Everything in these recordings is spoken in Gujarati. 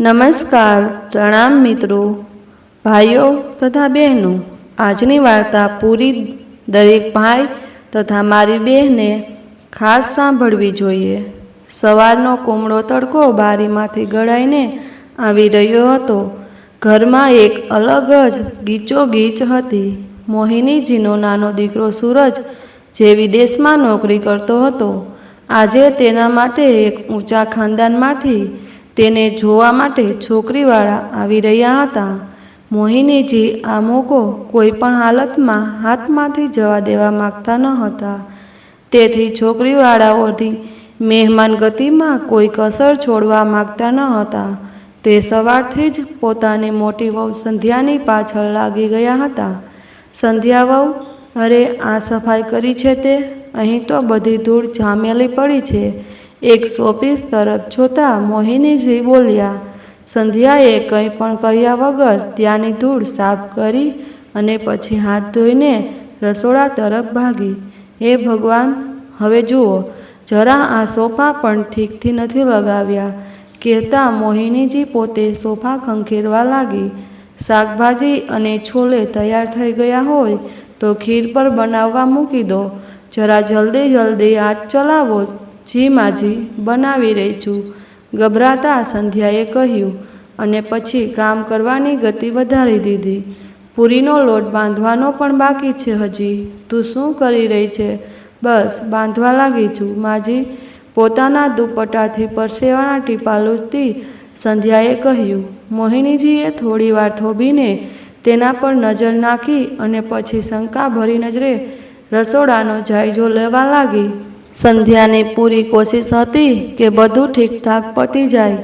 નમસ્કાર, પ્રણામ મિત્રો, ભાઈઓ તથા બહેનો। આજની વાર્તા પૂરી દરેક ભાઈ તથા મારી બહેને ખાસ સાંભળવી જોઈએ। સવારનો કુમળો તડકો બારીમાંથી ગળાઈને આવી રહ્યો હતો। ઘરમાં એક અલગ જ ગીચોગીચ હતી। મોહિનીજીનો નાનો દીકરો સૂરજ જે વિદેશમાં નોકરી કરતો હતો, આજે તેના માટે એક ઊંચા ખાનદાનમાંથી તેને જોવા માટે છોકરીવાળા આવી રહ્યા હતા। મોહિનીજી આ મોકો કોઈ પણ હાલતમાં હાથમાંથી જવા દેવા માગતા ન હતા। તેથી છોકરીવાળાઓની મહેમાન ગતિમાં કોઈ કસર છોડવા માગતા ન હતા। તે સવારથી જ પોતાની મોટી વહુ સંધ્યાની પાછળ લાગી ગયા હતા। સંધ્યા વહુ, અરે આ સફાઈ કરી છે તે? અહીં તો બધી ધૂળ જામેલી પડી છે। એક શોપીસ તરફ જોતા મોહિનીજી બોલ્યા। સંધ્યાએ કંઈ પણ કહ્યા વગર ત્યાંની ધૂળ સાફ કરી અને પછી હાથ ધોઈને રસોડા તરફ ભાગી। હે ભગવાન, હવે જુઓ, જરા આ સોફા પણ ઠીકથી નથી લગાવ્યા, કહેતા મોહિનીજી પોતે સોફા ખંખેરવા લાગી। શાકભાજી અને છોલે તૈયાર થઈ ગયા હોય તો ખીર પર બનાવવા મૂકી દો। જરા જલ્દી જલ્દી હાથ ચલાવો। જી માજી, બનાવી રહી છું, ગભરાતા સંધ્યાએ કહ્યું અને પછી કામ કરવાની ગતિ વધારી દીધી। પૂરીનો લોટ બાંધવાનો પણ બાકી છે હજી। તું શું કરી રહી છે? બસ બાંધવા લાગી છું માજી, પોતાના દુપટ્ટાથી પરસેવાના ટીપાં લૂછતી સંધ્યાએ કહ્યું। મોહિનીજીએ થોડી વાર થોભીને તેના પર નજર નાખી અને પછી શંકા ભરી નજરે રસોડાનો જાયજો લેવા લાગી। સંધ્યાની પૂરી કોશિશ હતી કે બધું ઠીકઠાક પતી જાય।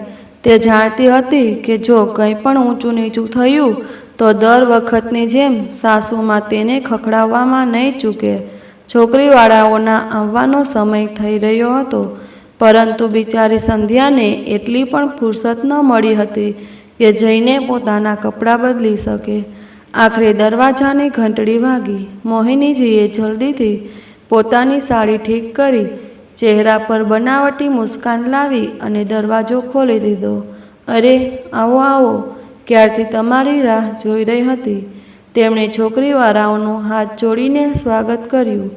તે જાણતી હતી કે જો કંઈ પણ ઊંચું નીચું થયું તો દર વખતની જેમ સાસુમાં તેને ખખડાવવામાં નહીં ચૂકે। છોકરીવાળાઓના આવવાનો સમય થઈ રહ્યો હતો, પરંતુ બિચારી સંધ્યાને એટલી પણ ફુરસત ન મળી હતી કે જઈને પોતાના કપડાં બદલી શકે। આખરે દરવાજાની ઘંટડી વાગી। મોહિનીજીએ જલ્દીથી પોતાની સાડી ઠીક કરી, ચહેરા પર બનાવટી મુસ્કાન લાવી અને દરવાજો ખોલી દીધો। અરે આવો આવો, ક્યારથી તમારી રાહ જોઈ રહી હતી। તેમણે છોકરીવાળાઓનું હાથ જોડીને સ્વાગત કર્યું।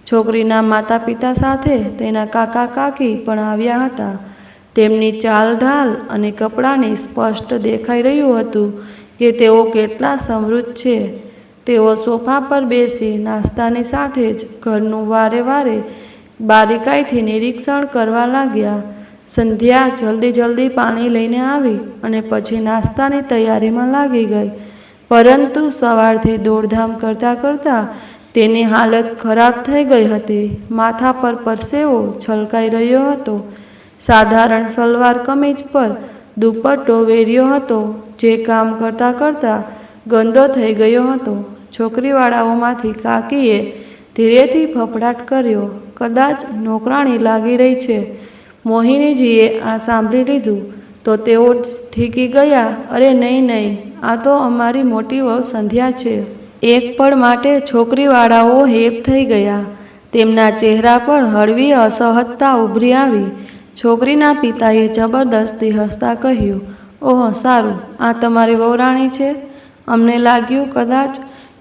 છોકરીના માતા પિતા સાથે તેના કાકા કાકી પણ આવ્યા હતા। તેમની ચાલ ઢાલ અને કપડાંની સ્પષ્ટ દેખાઈ રહ્યું હતું કે તેઓ કેટલા સમૃદ્ધ છે। તેઓ સોફા પર બેસી નાસ્તાની સાથે જ ઘરનું વારે વારે બારીકાઈથી નિરીક્ષણ કરવા લાગ્યા। સંધ્યા જલ્દી પાણી લઈને આવી અને પછી નાસ્તાની તૈયારીમાં લાગી ગઈ, પરંતુ સવારથી દોડધામ કરતાં કરતાં તેની હાલત ખરાબ થઈ ગઈ હતી। માથા પર પરસેવો છલકાઈ રહ્યો હતો। સાધારણ સલવાર કમીજ પર દુપટ્ટો વેર્યો હતો, જે કામ કરતાં કરતાં ગંદો થઈ ગયો હતો। છોકરીવાળાઓમાંથી કાકીએ ધીરેથી ફફડાટ કર્યો, કદાચ નોકરાણી લાગી રહી છે। મોહિનીજીએ આ સાંભળી લીધું તો તેઓ ઠીકી ગયા। અરે નહીં નહીં, આ તો અમારી મોટી વહુ સંધ્યા છે। એક પળ માટે છોકરીવાળાઓ હેપ થઈ ગયા। તેમના ચહેરા પર હળવી અસહજતા ઉભરી આવી। છોકરીના પિતાએ જબરદસ્તી હસતા કહ્યું, ઓહ સારું, આ તમારી વહુરાણી છે? અમને લાગ્યું કદાચ,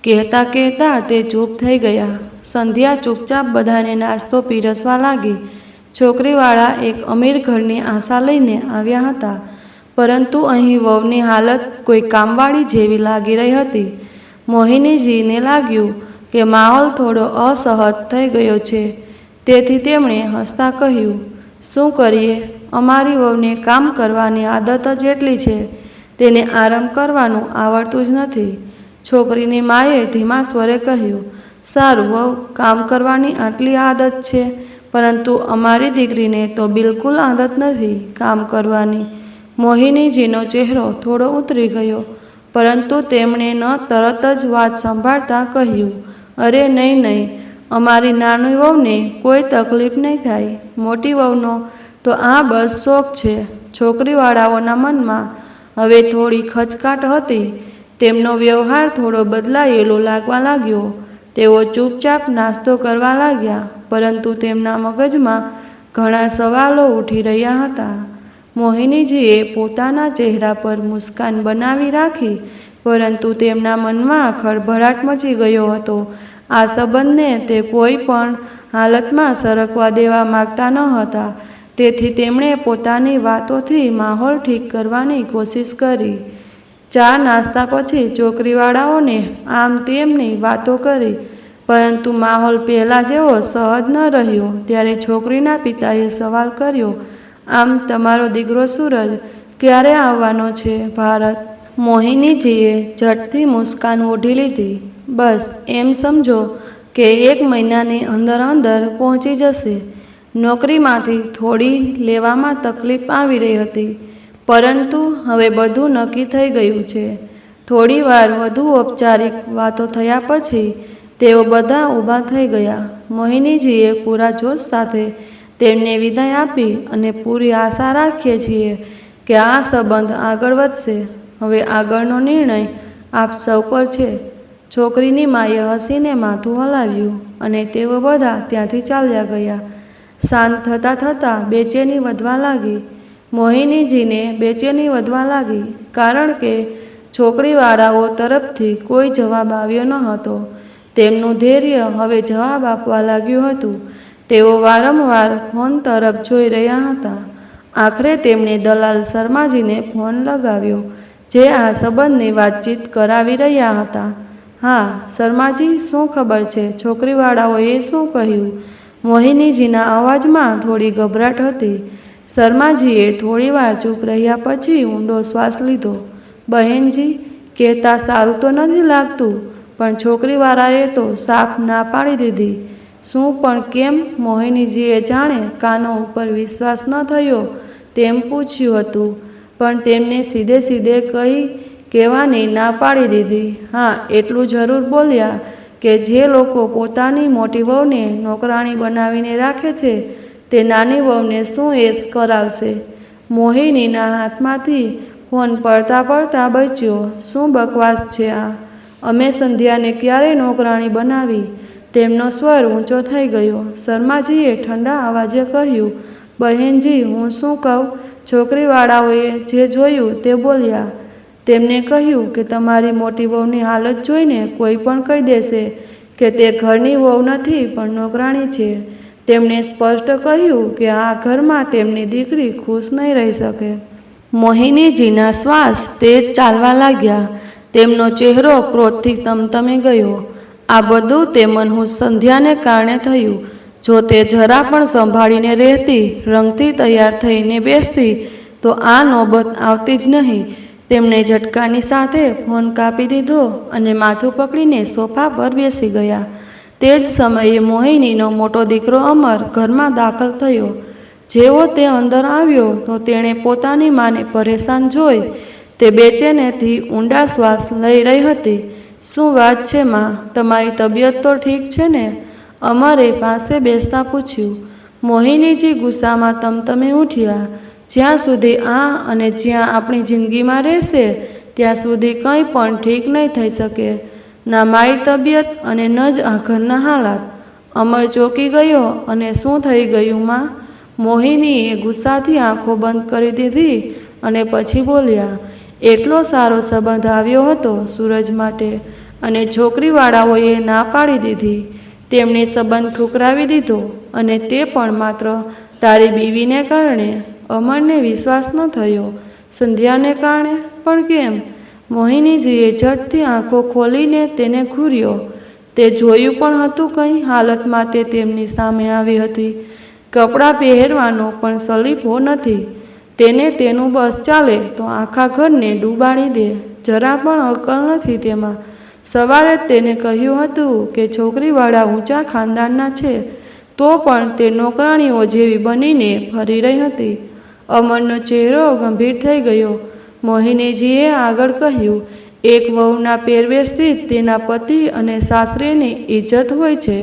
કહેતા કહેતા તે ચૂપ થઈ ગયા। સંધ્યા ચૂપચાપ બધાને નાસ્તો પીરસવા લાગી। છોકરીવાળા એક અમીર ઘરની આશા લઈને આવ્યા હતા, પરંતુ અહીં વહુની હાલત કોઈ કામવાળી જેવી લાગી રહી હતી। મોહિનીજીને લાગ્યું કે માહોલ થોડો અસહજ થઈ ગયો છે, તેથી તેમણે હસતા કહ્યું, શું કરીએ, અમારી વહુને કામ કરવાની આદત જ એટલી છે, તેને આરામ કરવાનું આવડતું જ નથી। છોકરીની માએ ધીમા સ્વરે કહ્યું, સારું વહુ, કામ કરવાની આટલી આદત છે, પરંતુ અમારી દીકરીને તો બિલકુલ આદત નથી કામ કરવાની। મોહિનીજીનો ચહેરો થોડો ઉતરી ગયો, પરંતુ તેમણે તરત જ વાત સંભાળતા કહ્યું, અરે નહીં નહીં, અમારી નાની વહુને કોઈ તકલીફ નહીં થાય। મોટી વહુનો તો આ બસ શોખ છે। છોકરીવાળાઓના મનમાં હવે થોડી ખચકાટ હતી। તેમનો વ્યવહાર થોડો બદલાયેલો લાગવા લાગ્યો। તેઓ ચૂપચાપ નાસ્તો કરવા લાગ્યા, પરંતુ તેમના મગજમાં ઘણા સવાલો ઉઠી રહ્યા હતા। મોહિનીજીએ પોતાના ચહેરા પર મુસ્કાન બનાવી રાખી, પરંતુ તેમના મનમાં ખળભળાટ મચી ગયો હતો. આ સંબંધને તે કોઈ પણ હાલતમાં સરકવા દેવા માગતા ન હતા. તેથી તેમણે પોતાની વાતોથી માહોલ ઠીક કરવાની કોશિશ કરી. ચા નાસ્તા પછી ચોકરીવાળાઓને આમ તેમની વાતો કરી, પરંતુ માહોલ પહેલાં જેવો સહજ ન રહ્યો. ત્યારે છોકરીના પિતાએ સવાલ કર્યો, આમ તમારો દીકરો સૂરજ ક્યારે આવવાનો છે ભારત? મોહિનીજીએ ઝટથી મુસ્કાન ઓઢી લીધી. બસ એમ સમજો કે 1 મહિનાની અંદર પહોંચી જશે. નોકરીમાંથી થોડી લેવામાં તકલીફ આવી રહી હતી, પરંતુ હવે બધું નક્કી થઈ ગયું છે. થોડી વાર વધુ ઔપચારિક વાતો થયા પછી તેઓ બધા ઊભા થઈ ગયા. મોહિનીજીએ પૂરા જોશ સાથે તેમને વિદાય આપી અને પૂરી આશા રાખીએ છીએ કે આ સંબંધ આગળ વધશે. હવે આગળનો નિર્ણય આપ સૌ પર છે. છોકરીની માએ હસીને માથું હલાવ્યું અને તેઓ બધા ત્યાંથી ચાલ્યા ગયા. શાંત થતાં થતાં બેચેની વધવા લાગી. મોહિનીજીને બેચેની વધવા લાગી, કારણ કે છોકરીવાળાઓ તરફથી કોઈ જવાબ આવ્યો ન હતો. તેમનું ધૈર્ય હવે જવાબ આપવા લાગ્યું હતું. તેઓ વારંવાર ફોન તરફ જોઈ રહ્યા હતા. આખરે તેમણે દલાલ શર્માજીને ફોન લગાવ્યો, જે આ સંબંધની વાતચીત કરાવી રહ્યા હતા. હા શર્માજી, શું ખબર છે? છોકરીવાળાઓએ શું કહ્યું? મોહિનીજીના અવાજમાં થોડી ગભરાટ હતી. શર્માજીએ થોડીવાર ચૂપ રહ્યા પછી ઊંડો શ્વાસ લીધો. બહેનજી, કહેતા સારું તો નથી લાગતું, પણ છોકરીવાળાએ તો સાફ ના પાડી દીધી. શું પણ કેમ? મોહિનીજીએ જાણે કાનો ઉપર વિશ્વાસ ન થયો તેમ પૂછ્યું હતું, પણ તેમને સીધે કહેવાની ના પાડી દીધી. હા, એટલું જરૂર બોલ્યા કે જે લોકો પોતાની મોટી વહુને નોકરાણી બનાવીને રાખે છે, તે નાની વહુને શું એશ કરાવશે? મોહિનીના હાથમાંથી ફોન પડતા બચ્યો, શું બકવાસ છે આ? અમે સંધ્યાને ક્યારે નોકરાણી બનાવી? તેમનો સ્વર ઊંચો થઈ ગયો. શર્માજીએ ઠંડા અવાજે કહ્યું, બહેનજી, હું શું કહું? છોકરીવાળાઓએ જે જોયું તે બોલ્યા. તેમને કહ્યું કે તમારી મોટી વહુની હાલત જોઈને કોઈ પણ કહી દેશે કે તે ઘરની વહુ નથી પણ નોકરાણી છે. તેમણે સ્પષ્ટ કહ્યું કે આ ઘરમાં તેમની દીકરી ખુશ નહીં રહી શકે. મોહિનીજીના શ્વાસ તેજ ચાલવા લાગ્યા. તેમનો ચહેરો ક્રોધથી તમતમી ગયો. આ બધું તે મનહૂસ સંધ્યાને કારણે થયું. જો તે જરા પણ સંભાળીને રહેતી, રંગથી તૈયાર થઈને બેસતી, તો આ નોબત આવતી જ નહીં. તેમણે ઝટકાની સાથે ફોન કાપી દીધો અને માથું પકડીને સોફા પર બેસી ગયા. તે જ સમયે મોહિનીનો મોટો દીકરો અમર ઘરમાં દાખલ થયો. જેવો તે અંદર આવ્યો તો તેણે પોતાની માને પરેશાન જોઈ. તે બેચેનીથી ઊંડા શ્વાસ લઈ રહી હતી. શું વાત છે માં? તમારી તબિયત તો ઠીક છે ને? અમરે પાસે બેસતા પૂછ્યું. મોહિનીજી ગુસ્સામાં તમતમી ઉઠ્યા. જ્યાં સુધી આ અને જ્યાં આપણી જિંદગીમાં રહેશે ત્યાં સુધી કંઈ પણ ઠીક નહીં થઈ શકે. ના મારી તબિયત અને ન જ આ ઘરના હાલાત. અમર ચોંકી ગયો. અને શું થઈ ગયું માં? મોહિનીએ ગુસ્સાથી આંખો બંધ કરી દીધી અને પછી બોલ્યા, એટલો સારો સંબંધ આવ્યો હતો સૂરજ માટે અને છોકરીવાળાઓએ ના પાડી દીધી. તેમણે સંબંધ ઠુકરાવી દીધો અને તે પણ માત્ર તારી બીવીને કારણે. અમરને વિશ્વાસ ન થયો. સંધ્યાને કારણે? પણ કેમ? મોહિનીજીએ ઝટથી આંખો ખોલીને તેને ઘૂર્યો. તે જોયું પણ હતું કઈ હાલતમાં તે તેમની સામે આવી હતી. કપડાં પહેરવાનો પણ સલીફો નથી. તેને તેનું બસ ચાલે તો આખા ઘરને ડૂબાડી દે. જરા પણ અકલ નથી તેમાં. સવારે તેને કહ્યું હતું કે છોકરીવાળા ઊંચા ખાનદાનના છે, તો પણ તે નોકરાણીઓ જેવી બનીને ફરી રહી હતી. અમરનો ચહેરો ગંભીર થઈ ગયો. મોહિનીજીએ આગળ કહ્યું, એક વહુના પહેરવેશથી તેના પતિ અને સાસરીની ઇજ્જત હોય છે.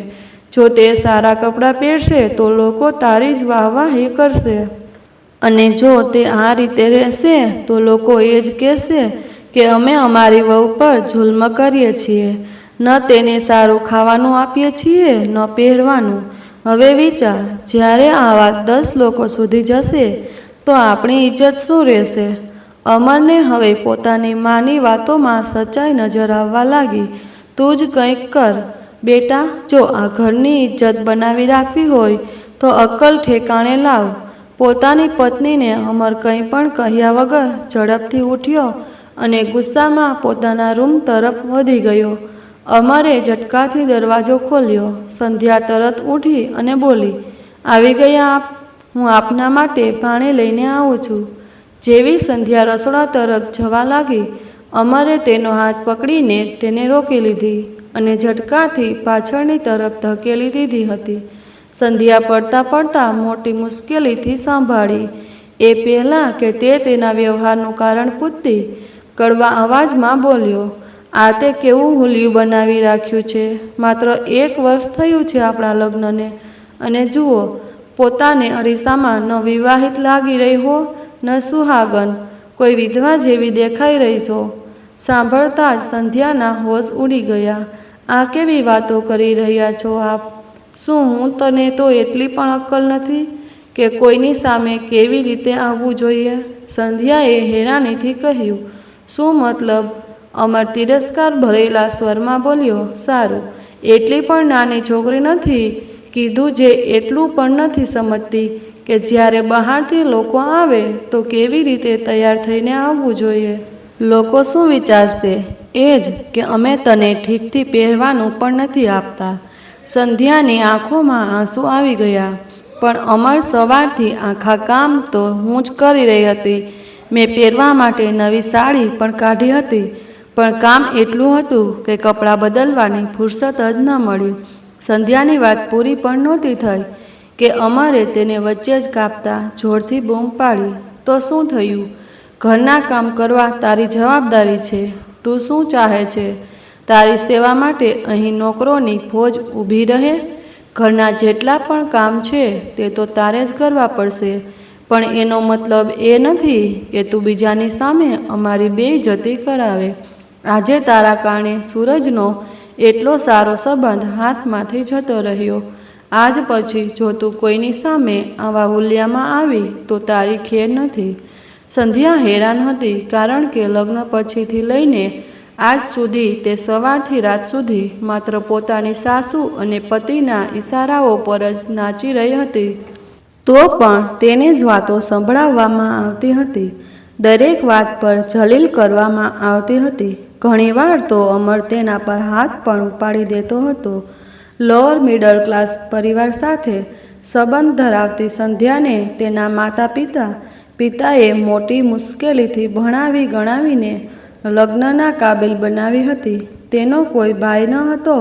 જો તે સારા કપડાં પહેરશે તો લોકો તારી જ વાહવાહી કરશે, અને જો તે આ રીતે રહેશે તો લોકો એ જ કહેશે કે અમે અમારી વહુ પર જુલ્મ કરીએ છીએ. ન તેને સારું ખાવાનું આપીએ છીએ, ન પહેરવાનું. હવે વિચાર, જ્યારે આ વાત 10 લોકો સુધી જશે તો આપણી ઇજ્જત શું રહેશે? અમરને હવે પોતાની માની વાતોમાં સચ્ચાઈ નજર આવવા લાગી. તું જ કંઈક કર બેટા. જો આ ઘરની ઇજ્જત બનાવી રાખવી હોય તો અક્કલ ઠેકાણે લાવ. પોતાની પત્નીને અમર કંઈ પણ કહ્યા વગર ઝડપથી ઉઠ્યો અને ગુસ્સામાં પોતાના રૂમ તરફ વધી ગયો. અમરે ઝટકાથી દરવાજો ખોલ્યો. સંધ્યા તરત ઉઠી અને બોલી, આવી ગયા આપ? હું આપના માટે પાણી લઈને આવું છું. જેવી સંધ્યા રસોડા તરફ જવા લાગી, અમરે તેનો હાથ પકડીને તેને રોકી લીધી અને ઝટકાથી પાછળની તરફ ધકેલી દીધી હતી. સંધ્યા પડતા પડતા મોટી મુશ્કેલીથી સંભાળી. એ પહેલાં કે તે તેના વ્યવહારનું કારણ પૂછતી, કડવા અવાજમાં બોલ્યો, આ તે કેવું હુલિયું બનાવી રાખ્યું છે. માત્ર 1 વર્ષ થયું છે આપણા લગ્નને, અને જુઓ, પોતાને અરીસામાં ન વિવાહિત લાગી રહી હો ન સુહાગન. કોઈ વિધવા જેવી દેખાઈ રહી છો. સાંભળતા જ સંધ્યાના હોશ ઉડી ગયા. આ કેવી વાતો કરી રહ્યા છો આપ? શું હું તને તો એટલી પણ અક્કલ નથી કે કોઈની સામે કેવી રીતે આવવું જોઈએ? સંધ્યાએ હેરાનીથી કહ્યું. શું મતલબ? અમર તિરસ્કાર ભરેલા સ્વરમાં બોલ્યો, સારું, એટલી પણ નાની છોકરી નથી. કીધું જે એટલું પણ નથી સમજતી કે જ્યારે બહારથી લોકો આવે તો કેવી રીતે તૈયાર થઈને આવવું જોઈએ. લોકો શું વિચારશે? એ જ કે અમે તને ઠીકથી પહેરવાનું પણ નથી આપતા. સંધ્યાની આંખોમાં આંસુ આવી ગયા. પણ અમર સવારથી આખા કામ તો હું જ કરી રહી હતી. મેં પહેરવા માટે નવી સાડી પણ કાઢી હતી, પણ કામ એટલું હતું કે કપડાં બદલવાની ફુરસત જ ન મળી. સંધ્યાની વાત પૂરી પણ નહોતી થઈ કે અમરે તેને વચ્ચે જ કાપતા જોરથી બૂમ પાડી, તો શું થયું? ઘરના કામ કરવા તારી જવાબદારી છે. તું શું ચાહે છે? તારી સેવા માટે અહીં નોકરોની ફોજ ઊભી રહે? ઘરના જેટલા પણ કામ છે તે તો તારે જ કરવા પડશે. પણ એનો મતલબ એ નથી કે તું બીજાની સામે અમારી બેઇજ્જતી કરાવે. આજે તારા કારણે સૂરજનો એટલો સારો સંબંધ હાથમાંથી જતો રહ્યો. આજ પછી જો તું કોઈની સામે આવા હુલિયામાં આવી તો તારી ખેર નથી. સંધ્યા હેરાન હતી, કારણ કે લગ્ન પછીથી લઈને આજ સુધી તે સવારથી રાત સુધી માત્ર પોતાની સાસુ અને પતિના ઈશારાઓ પર જ નાચી રહી હતી. તો પણ તેને જ વાતો સંભળાવવામાં આવતી હતી. દરેક વાત પર જલીલ કરવામાં આવતી હતી. ઘણીવાર તો અમર તેના પર હાથ પણ ઉપાડી દેતો હતો. લોઅર મિડલ ક્લાસ પરિવાર સાથે સંબંધ ધરાવતી સંધ્યાને તેના માતા પિતાએ મોટી મુશ્કેલીથી ભણાવી ગણાવીને લગ્નના કાબિલ બનાવી હતી. તેનો કોઈ ભાઈ ન હતો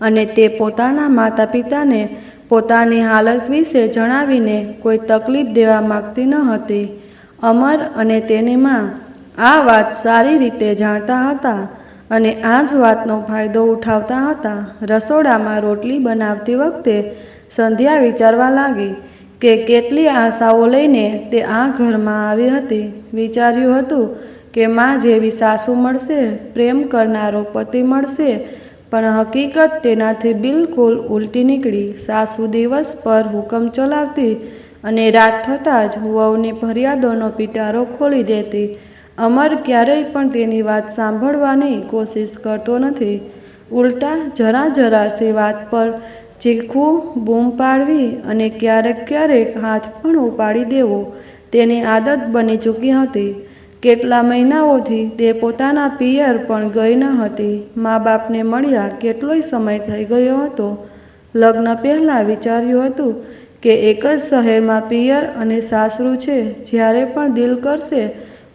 અને તે પોતાના માતા પિતાને પોતાની હાલત વિશે જણાવીને કોઈ તકલીફ દેવા માગતી ન હતી. અમર અને તેની માં આ વાત સારી રીતે જાણતા હતા અને આ જ વાતનો ફાયદો ઉઠાવતા હતા. રસોડામાં રોટલી બનાવતી વખતે સંધ્યા વિચારવા લાગી કે કેટલી આશાઓ લઈને તે આ ઘરમાં આવી હતી. વિચાર્યું હતું કે માં જેવી સાસુ મળશે, પ્રેમ કરનારો પતિ મળશે, પણ હકીકત તેનાથી બિલકુલ ઉલટી નીકળી. સાસુ દિવસ પર હુકમ ચલાવતી અને રાત થતાં જ વહુની ફરિયાદોનો પિટારો ખોલી દેતી. અમર ક્યારેય પણ તેની વાત સાંભળવાની કોશિશ કરતો નથી. ઉલટા જરા વાત પર ચીખવું, બૂમ પાડવી અને ક્યારેક હાથ પણ ઉપાડી દેવો તેની આદત બની ચૂકી હતી. કેટલા મહિનાઓથી તે પોતાના પિયર પણ ગઈ ન હતી. મા બાપને મળ્યા કેટલોય સમય થઈ ગયો હતો. લગ્ન પહેલાં વિચાર્યું હતું કે એક જ શહેરમાં પિયર અને સાસરું છે. જ્યારે પણ દિલ કરશે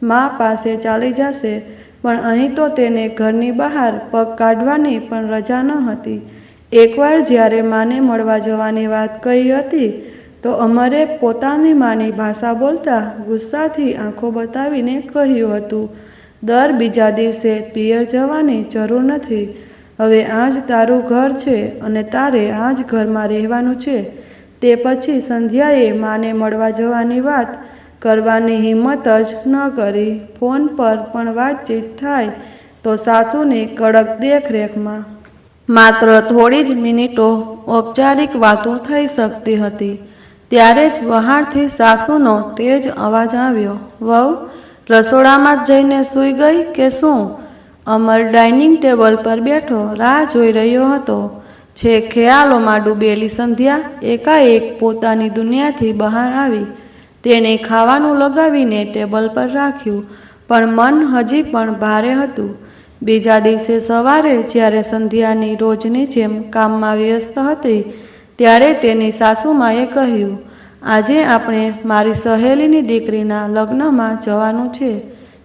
મા પાસે ચાલી જશે. પણ અહીં તો તેને ઘરની બહાર પગ કાઢવાની પણ રજા ન હતી. એકવાર જ્યારે માને મળવા જવાની વાત કહી હતી તો અમરે પોતાની માની ભાષા બોલતા ગુસ્સાથી આંખો બતાવીને કહ્યું હતું, દર બીજા દિવસે પિયર જવાની જરૂર નથી. હવે આ જ તારું ઘર છે અને તારે આ જ ઘરમાં રહેવાનું છે. તે પછી સંધ્યાએ માને મળવા જવાની વાત કરવાની હિંમત જ ન કરી. ફોન પર પણ વાતચીત થાય તો સાસુની કડક દેખરેખમાં માત્ર થોડી જ મિનિટો ઔપચારિક વાતો થઈ શકતી હતી. ત્યારે જ વહાણથી સાસુનો તેજ અવાજ આવ્યો, વહુ રસોડામાં જ જઈને સૂઈ ગઈ કે શું? અમર ડાઇનિંગ ટેબલ પર બેઠો રાહ જોઈ રહ્યો હતો. છે ખ્યાલોમાં ડૂબેલી સંધ્યા એકાએક પોતાની દુનિયાથી બહાર આવી. તેણે ખાવાનું લગાવીને ટેબલ પર રાખ્યું, પણ મન હજી પણ ભારે હતું. બીજા દિવસે સવારે જ્યારે સંધ્યાની રોજની જેમ કામમાં વ્યસ્ત હતી, ત્યારે તેની સાસુમાએ કહ્યું, આજે આપણે મારી સહેલીની દીકરીના લગ્નમાં જવાનું છે.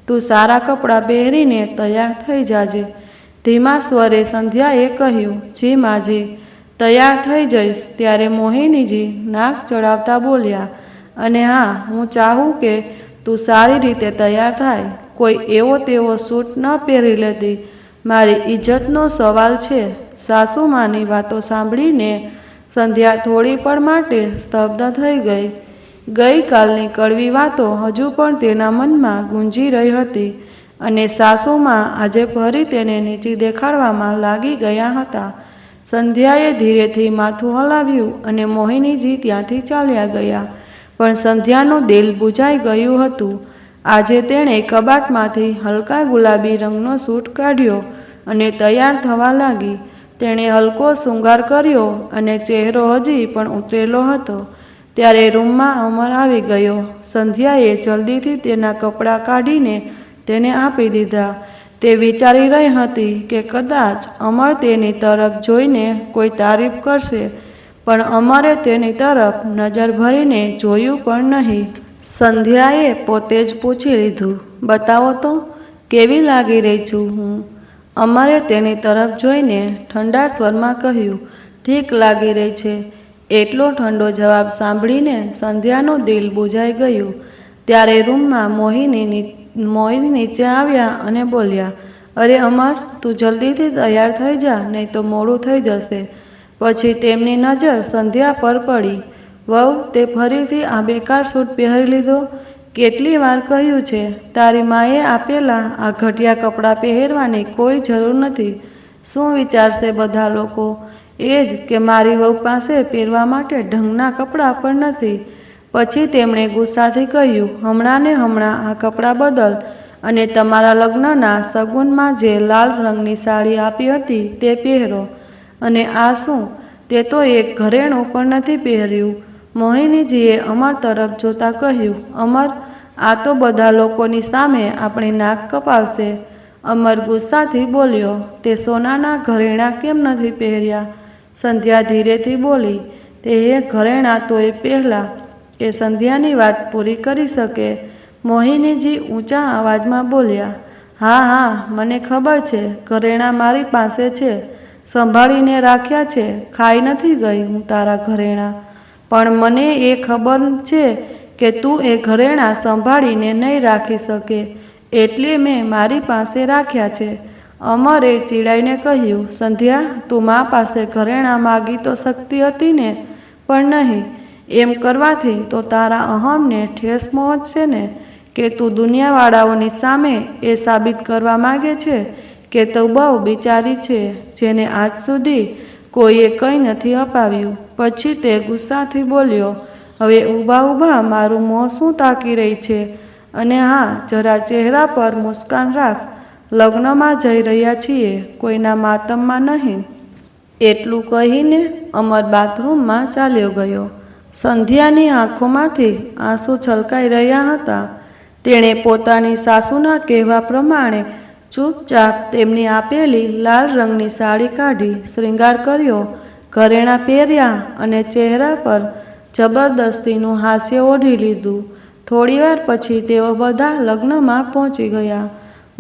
તું સારા કપડાં પહેરીને તૈયાર થઈ જાજે. ધીમા સ્વરે સંધ્યાએ કહ્યું, જી માજી, તૈયાર થઈ જઈશ. ત્યારે મોહિનીજી નાક ચડાવતા બોલ્યા, અને હા, હું ચાહું કે તું સારી રીતે તૈયાર થાય. કોઈ એવો તેવો સૂટ ન પહેરી લેતી, મારી ઇજ્જતનો સવાલ છે. સાસુમાની વાતો સાંભળીને સંધ્યા થોડી પળ માટે સ્તબ્ધ થઈ ગઈ. ગઈકાલની કડવી વાતો હજુ પણ તેના મનમાં ગુંજી રહી હતી, અને સાસુમાં આજે ફરી તેને નીચી દેખાડવામાં લાગી ગયા હતા. સંધ્યાએ ધીરેથી માથું હલાવ્યું અને મોહિનીજી ત્યાંથી ચાલ્યા ગયા. પણ સંધ્યાનું દિલ બુઝાઈ ગયું હતું. આજે તેણે કબાટમાંથી હલકા ગુલાબી રંગનો સૂટ કાઢ્યો અને તૈયાર થવા લાગી. તેણે હલકો શૃંગાર કર્યો અને ચહેરો હજી પણ ઉતરેલો હતો. ત્યારે રૂમમાં અમર આવી ગયો. સંધ્યાએ જલ્દીથી તેના કપડાં કાઢીને તેને આપી દીધા. તે વિચારી રહી હતી કે કદાચ અમર તેની તરફ જોઈને કોઈ તારીફ કરશે, પણ અમરે તેની તરફ નજર ભરીને જોયું પણ નહીં. સંધ્યાએ પોતે જ પૂછી લીધું, બતાવો તો, કેવી લાગી રહી છું હું? અમરે તેની તરફ જોઈને ઠંડા સ્વરમાં કહ્યું, ઠીક લાગી રહી છે. એટલો ઠંડો જવાબ સાંભળીને સંધ્યાનું દિલ બુઝાઈ ગયું. ત્યારે રૂમમાં મોહિની નીચે આવ્યા અને બોલ્યા, અરે અમર, તું જલ્દીથી તૈયાર થઈ જા, નહીં તો મોડું થઈ જશે. પછી તેમની નજર સંધ્યા પર પડી. વહુ, તે ફરીથી આ બેકાર સૂટ પહેરી લીધો. કેટલી વાર કહ્યું છે, તારી માએ આપેલા આ ઘટિયા કપડાં પહેરવાની કોઈ જરૂર નથી. શું વિચારશે બધા લોકો? એ જ કે મારી વહુ પાસે પહેરવા માટે ઢંગના કપડાં પણ નથી. પછી તેમણે ગુસ્સાથી કહ્યું, હમણાં ને હમણાં આ કપડાં બદલ, અને તમારા લગ્નના સગુનમાં જે લાલ રંગની સાડી આપી હતી તે પહેરો. અને આ શું? તે તો એક ઘરેણું પણ નથી પહેર્યું. મોહિનીજીએ અમર તરફ જોતા કહ્યું, અમર, આ તો બધા લોકોની સામે આપણી નાક કપાવશે. અમર ગુસ્સાથી બોલ્યો, તે સોનાના ઘરેણાં કેમ નથી પહેર્યા? સંધ્યા ધીરેથી બોલી, તે એક ઘરેણાં તો એ પહેલાં કે સંધ્યાની વાત પૂરી કરી શકે. મોહિનીજી ઊંચા અવાજમાં બોલ્યા, હા હા, મને ખબર છે, ઘરેણાં મારી પાસે છે, સંભાળીને રાખ્યા છે. ખાઈ નથી ગઈ હું તારા ઘરેણાં. પણ મને એ ખબર છે કે તું એ ઘરેણાં સંભાળીને નહીં રાખી શકે, એટલે મેં મારી પાસે રાખ્યા છે. અમરે ચીડાઈને કહ્યું, સંધ્યા, તું મા પાસે ઘરેણાં માગી તો શકતી હતી ને? પણ નહીં. એમ કરવાથી તો તારા અહમને ઠેસ પહોંચશે ને, કે તું દુનિયાવાળાઓની સામે એ સાબિત કરવા માગે છે કે તું બહુ બિચારી છે, જેને આજ સુધી કોઈએ કંઈ નથી અપાવ્યું. પછી તે ગુસ્સાથી બોલ્યો, હવે ઊભા ઊભા મારું મોં શું તાકી રહી છે? અને હા, જરા ચહેરા પર મુસ્કાન રાખ. લગ્નમાં જઈ રહ્યા છીએ, કોઈના માતમમાં નહીં. એટલું કહીને અમર બાથરૂમમાં ચાલ્યો ગયો. સંધ્યાની આંખોમાંથી આંસુ છલકાઈ રહ્યા હતા. તેણે પોતાની સાસુના કહેવા પ્રમાણે ચૂપચાપ તેમની આપેલી લાલ રંગની સાડી કાઢી, શ્રૃંગાર કર્યો, ઘરેણાં પહેર્યા અને ચહેરા પર જબરદસ્તીનું હાસ્ય ઓઢી લીધું. થોડીવાર પછી તેઓ બધા લગ્નમાં પહોંચી ગયા.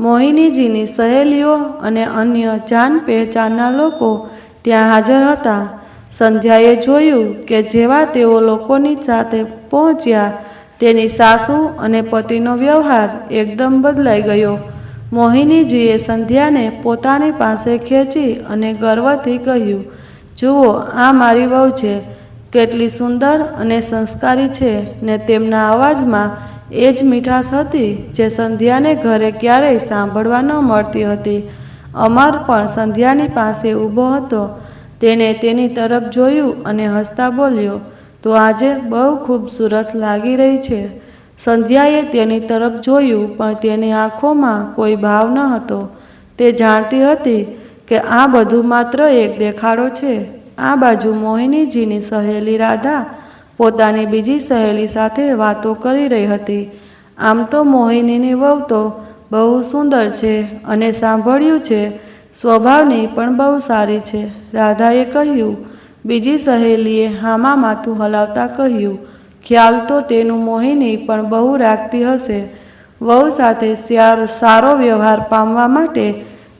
મોહિનીજીની સહેલીઓ અને અન્ય જાન પહેચાનના લોકો ત્યાં હાજર હતા. સંધ્યાએ જોયું કે જેવા તેઓ લોકોની સાથે પહોંચ્યા, તેની સાસુ અને પતિનો વ્યવહાર એકદમ બદલાઈ ગયો. મોહિનીજીએ સંધ્યાને પોતાની પાસે ખેંચી અને ગર્વથી કહ્યું, જુઓ, આ મારી વહુ છે, કેટલી સુંદર અને સંસ્કારી છે. ને તેમના અવાજમાં એ જ મીઠાશ હતી જે સંધ્યાને ઘરે ક્યારેય સાંભળવા ન મળતી હતી. અમર પણ સંધ્યાની પાસે ઊભો હતો. તેણે તેની તરફ જોયું અને હસતા બોલ્યો, તો આજે બહુ ખૂબસૂરત લાગી રહી છે. સંધ્યાએ તેની તરફ જોયું, પણ તેની આંખોમાં કોઈ ભાવ ન હતો. તે જાણતી હતી કે આ બધું માત્ર એક દેખાડો છે. આ બાજુ મોહિનીજીની સહેલી રાધા પોતાની બીજી સહેલી સાથે વાતો કરી રહી હતી. આમ તો મોહિનીની વહુ તો બહુ સુંદર છે અને સાંભળ્યું છે સ્વભાવની પણ બહુ સારી છે, રાધાએ કહ્યું. બીજી સહેલીએ હામાં માથું હલાવતા કહ્યું, ખ્યાલ તો તેનું મોહિની પણ બહુ રાખતી હશે. વહુ સાથે સારો વ્યવહાર પામવા માટે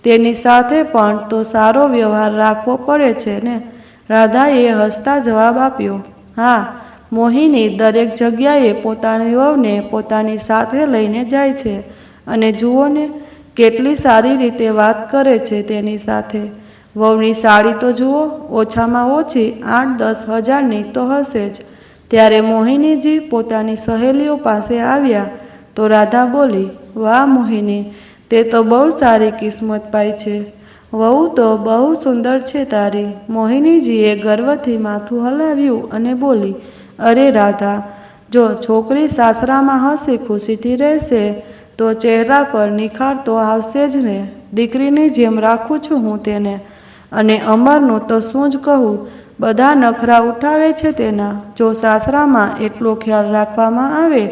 તેની સાથે પણ તો સારો વ્યવહાર રાખવો પડે છે ને. રાધાએ હસતા જવાબ આપ્યો, હા, મોહિની દરેક જગ્યાએ પોતાની વહુને પોતાની સાથે લઈને જાય છે અને જુઓ ને કેટલી સારી રીતે વાત કરે છે તેની સાથે. વહુની સાડી તો જુઓ, ઓછામાં ઓછી 8-10 હજારની તો હશે જ. ત્યારે મોહિનીજી પોતાની સહેલીઓ પાસે આવ્યા તો રાધા બોલી, વાહ મોહિની, તે તો બહુ સારી કિસ્મત પાઈ છે. વહુ તો બહુ સુંદર છે તારી. મોહિનીજીએ ગર્વથી માથું હલાવ્યું અને બોલી, અરે રાધા, જો છોકરી સાસરામાં હસી ખુશીથી રહેશે તો ચહેરા પર નિખાર તો આવશે જ ને. દીકરીની જેમ રાખું છું હું તેને. અને અમરનું તો શું જ કહું, બધા નખરા ઉઠાવે છે તેના. જો સાસરામાં એટલો ખ્યાલ રાખવામાં આવે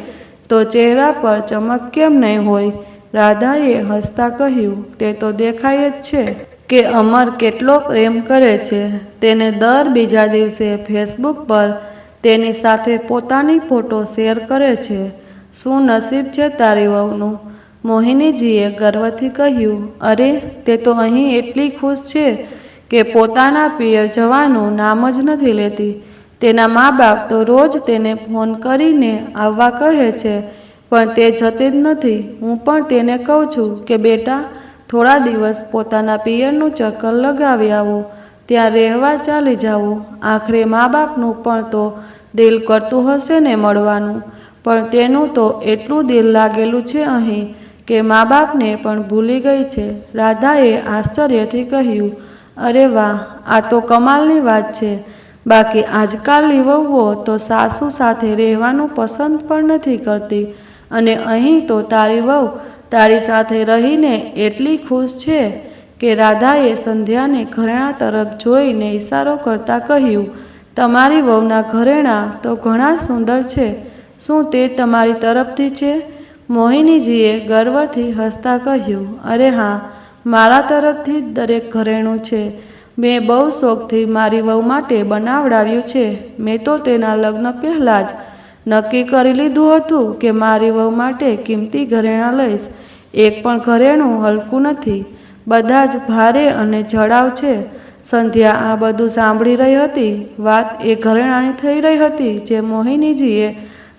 તો ચહેરા પર ચમક કેમ નહીં હોય? રાધાએ હસતા કહ્યું, તે તો દેખાય જ છે કે અમર કેટલો પ્રેમ કરે છે. તેને દર બીજા દિવસે ફેસબુક પર તેની સાથે પોતાની ફોટો શેર કરે છે. શું નસીબ છે તારી વહુનું? મોહિનીજીએ ગર્વથી કહ્યું, અરે, તે તો અહીં એટલી ખુશ છે કે પોતાના પિયર જવાનું નામ જ નથી લેતી. તેના મા બાપ તો રોજ તેને ફોન કરીને આવવા કહે છે, પણ તે જતી જ નથી. હું પણ તેને કહું છું કે બેટા, થોડા દિવસ પોતાના પિયરનું ચક્કર લગાવી આવો, ત્યાં રહેવા ચાલી જાઓ. આખરે મા બાપનું પણ તો દિલ કરતું હશે ને મળવાનું, પણ તેનું તો એટલું દિલ લાગેલું છે અહીં કે મા બાપને પણ ભૂલી ગઈ છે. રાધાએ આશ્ચર્યથી કહ્યું, અરે વાહ, આ તો કમાલની વાત છે. બાકી આજકાલની વહુઓ તો સાસુ સાથે રહેવાનું પસંદ પણ નથી કરતી, અને અહીં તો તારી વહુ તારી સાથે રહીને એટલી ખુશ છે કે રાધાએ સંધ્યાને ઘરેણાં તરફ જોઈને ઈશારો કરતા કહ્યું, તમારી વહુના ઘરેણાં તો ઘણા સુંદર છે. શું તે તમારી તરફથી છે? મોહિનીજીએ ગર્વથી હસતા કહ્યું, અરે હા, મારા તરફથી જ દરેક ઘરેણું છે. મેં બહુ શોખથી મારી વહુ માટે બનાવડાવ્યું છે. મેં તો તેના લગ્ન પહેલાં જ નક્કી કરી લીધું હતું કે મારી વહુ માટે કિંમતી ઘરેણાં લઈશ. એક પણ ઘરેણું હલકું નથી, બધા જ ભારે અને જડાવ છે. સંધ્યા આ બધું સાંભળી રહી હતી. વાત એ ઘરેણાંની થઈ રહી હતી જે મોહિનીજીએ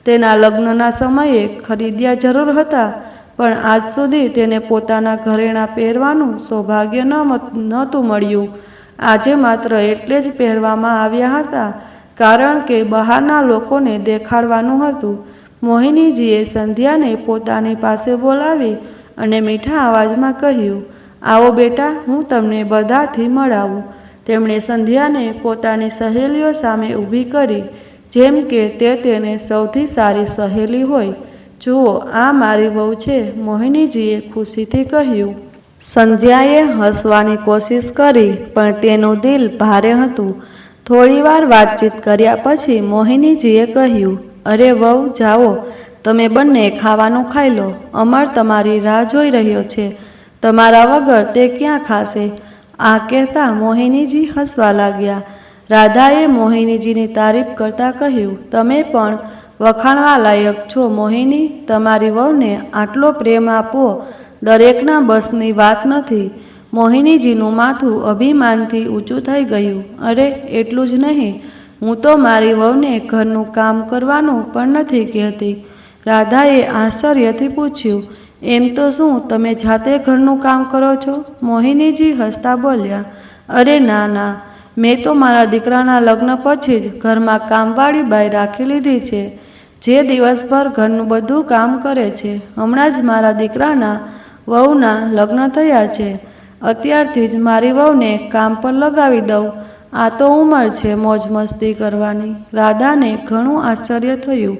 તેના લગ્નના સમયે ખરીદ્યા જરૂર હતા, પણ આજ સુધી તેને પોતાના ઘરેણાં પહેરવાનું સૌભાગ્ય નહોતું મળ્યું. આજે માત્ર એટલે જ પહેરવામાં આવ્યા હતા કારણ કે બહારના લોકોને દેખાડવાનું હતું. મોહિનીજીએ સંધ્યાને પોતાની પાસે બોલાવી અને મીઠા અવાજમાં કહ્યું, આવો બેટા, હું તમને બધાથી મળાવું. તેમણે સંધ્યાને પોતાની સહેલીઓ સામે ઊભી કરી, જેમ કે તે તેને સૌથી સારી સહેલી હોય. જુઓ, આ મારી વહુ છે, મોહિનીજીએ ખુશીથી કહ્યું. સંધ્યાએ હસવાની કોશિશ કરી, પણ તેનું દિલ ભારે હતું. થોડીવાર વાતચીત કર્યા પછી મોહિનીજીએ કહ્યું, અરે વહુ, જાઓ, તમે બંને ખાવાનું ખાઈ લો. અમર તમારી રાહ જોઈ રહ્યો છે. તમારા વગર તે ક્યાં ખાશે? આ કહેતા મોહિનીજી હસવા લાગ્યા. રાધાએ મોહિનીજીની તારીફ કરતા કહ્યું, તમે પણ વખાણવા લાયક છો મોહિની. તમારી વહુને આટલો પ્રેમ આપવો દરેકના બસની વાત નથી. મોહિનીજીનું માથું અભિમાનથી ઊંચું થઈ ગયું. અરે, એટલું જ નહીં, હું તો મારી વહુને ઘરનું કામ કરવાનું પણ નથી કહેતી. રાધાએ આશ્ચર્યથી પૂછ્યું, એમ તો શું તમે જાતે ઘરનું કામ કરો છો? મોહિનીજી હસતા બોલ્યા, અરે ના ના, મેં તો મારા દીકરાના લગ્ન પછી જ ઘરમાં કામવાળી બાઈ રાખી લીધી છે, જે દિવસભર ઘરનું બધું કામ કરે છે. હમણાં જ મારા દીકરાના વહુના લગ્ન થયા છે. અત્યારથી જ મારી વહુને કામ પર લગાવી દઉં આ તો ઉંમર છે મોજ મસ્તી કરવાની. રાધાને ઘણું આશ્ચર્ય થયું.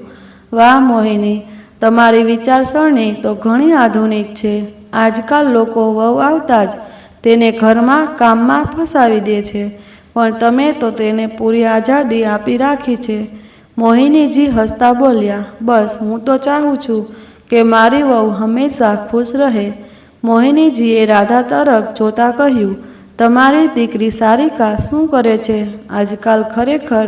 વાહ મોહિની, તમારી વિચારસરણી તો ઘણી આધુનિક છે. આજકાલ લોકો વહુ આવતા જ તેને ઘરમાં કામમાં ફસાવી દે છે, પણ તમે તો તેને પૂરી આઝાદી આપી રાખી છે. મોહિનીજી હસતા બોલ્યા, બસ હું તો ચાહું છું કે મારી વહુ હંમેશા ખુશ રહે. મોહિનીજીએ રાધા તરફ જોતા કહ્યું, તમારી દીકરી સારિકા શું કરે છે? આજકાલ ખરેખર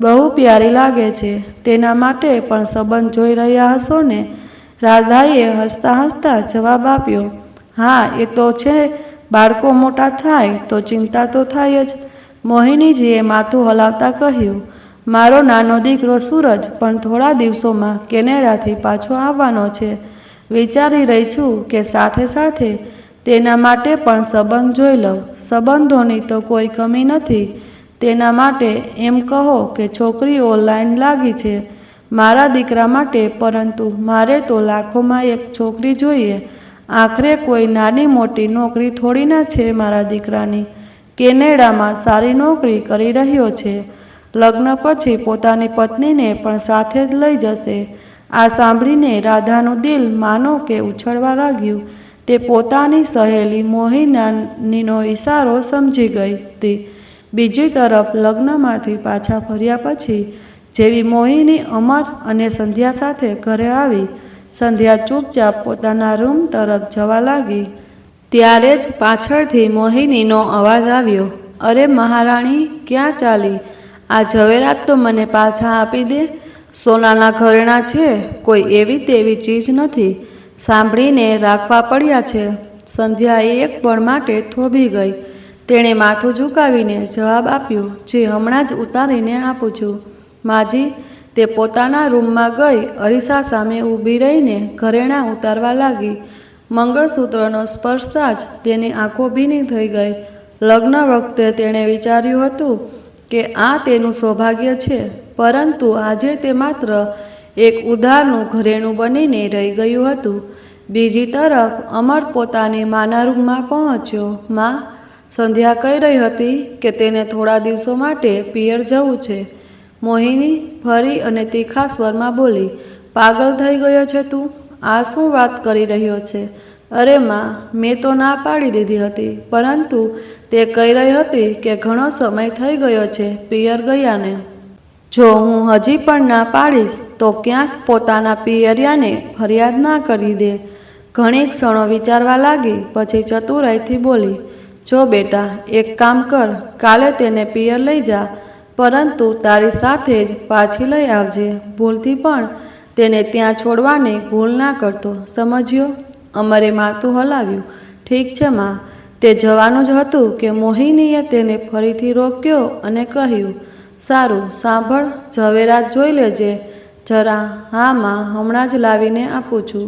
બહુ પ્યારી લાગે છે. તેના માટે પણ સંબંધ જોઈ રહ્યા હશો ને? રાધાએ હસતા હસતા જવાબ આપ્યો, હા એ તો છે. બાળકો મોટા થાય તો ચિંતા તો થાય જ. મોહિનીજીએ માથું હલાવતા કહ્યું, મારો નાનો દીકરો સૂરજ પણ થોડા દિવસોમાં કેનેડાથી પાછો આવવાનો છે. વિચારી રહી છું કે સાથે સાથે તેના માટે પણ સંબંધ જોઈ લઉં. સંબંધોની તો કોઈ કમી નથી તેના માટે. એમ કહો કે છોકરીઓ લાઈન લાગી છે મારા દીકરા માટે, પરંતુ મારે તો લાખોમાં એક છોકરી જોઈએ. આખરે કોઈ નાની મોટી નોકરી થોડી ના છે મારા દીકરાની. કેનેડામાં સારી નોકરી કરી રહ્યો છે. લગ્ન પછી પોતાની પત્નીને પણ સાથે જ લઈ જશે. આ સાંભળીને રાધાનું દિલ માનો કે ઉછળવા લાગ્યું. તે પોતાની સહેલી મોહિનીનો ઈશારો સમજી ગઈ હતી. બીજી તરફ લગ્નમાંથી પાછા ફર્યા પછી જેવી મોહિની અમર અને સંધ્યા સાથે ઘરે આવી, સંધ્યા ચૂપચાપ પોતાના રૂમ તરફ જવા લાગી. ત્યારે જ પાછળથી મોહિનીનો અવાજ આવ્યો, અરે મહારાણી, ક્યાં ચાલી? આ ઝવેરાત તો મને પાછા આપી દે. સોનાના ઘરેણાં છે, કોઈ એવી તેવી ચીજ નથી. સાંભળીને રાખવા પડ્યા છે. સંધ્યાએ એક પળ માટે થોભી ગઈ. તેણે માથું ઝુકાવીને જવાબ આપ્યો, જી હમણાં જ ઉતારીને આપું છું. માજી. તે પોતાના રૂમમાં ગઈ અરીસા સામે ઊભી રહીને ઘરેણાં ઉતારવા લાગી. મંગળસૂત્રનો સ્પર્શતા જ તેની આંખો ભીની થઈ ગઈ. લગ્ન વખતે તેણે વિચાર્યું હતું કે આ તેનું સૌભાગ્ય છે, પરંતુ આજે તે માત્ર એક ઉધારનું ઘરેણું બનીને રહી ગયું હતું. બીજી તરફ અમર પોતાની માના રૂમમાં પહોંચ્યો. માં, સંધ્યા કહી રહી હતી કે તેને થોડા દિવસો માટે પિયર જવું છે. મોહિની ફરી અને તીખા સ્વરમાં બોલી, પાગલ થઈ ગયો છે તું? આ શું વાત કરી રહ્યો છે? અરે માં, મેં તો ના પાડી દીધી હતી, પરંતુ તે કહી રહી હતી કે ઘણો સમય થઈ ગયો છે પિયર ગયાને. જો હું હજી પણ ના પાડીશ તો ક્યાંક પોતાના પિયરિયાને ફરિયાદ ના કરી દે. ઘણી ક્ષણો વિચારવા લાગી, પછી ચતુરાઈથી બોલી, જો બેટા, એક કામ કર, કાલે તેને પિયર લઈ જા, પરંતુ તારી સાથે જ પાછી લઈ આવજે. ભૂલથી પણ તેને ત્યાં છોડવાની ભૂલ ના કરતો, સમજ્યો? અમરે માથું હલાવ્યું. ઠીક છે માં. તે જવાનું જ હતું કે મોહિનીએ તેને ફરીથી રોક્યો અને કહ્યું, સારું, સાંભળ, ઝવેરાત જોઈ લેજે જરા. હા માં, હમણાં જ લાવીને આપું છું.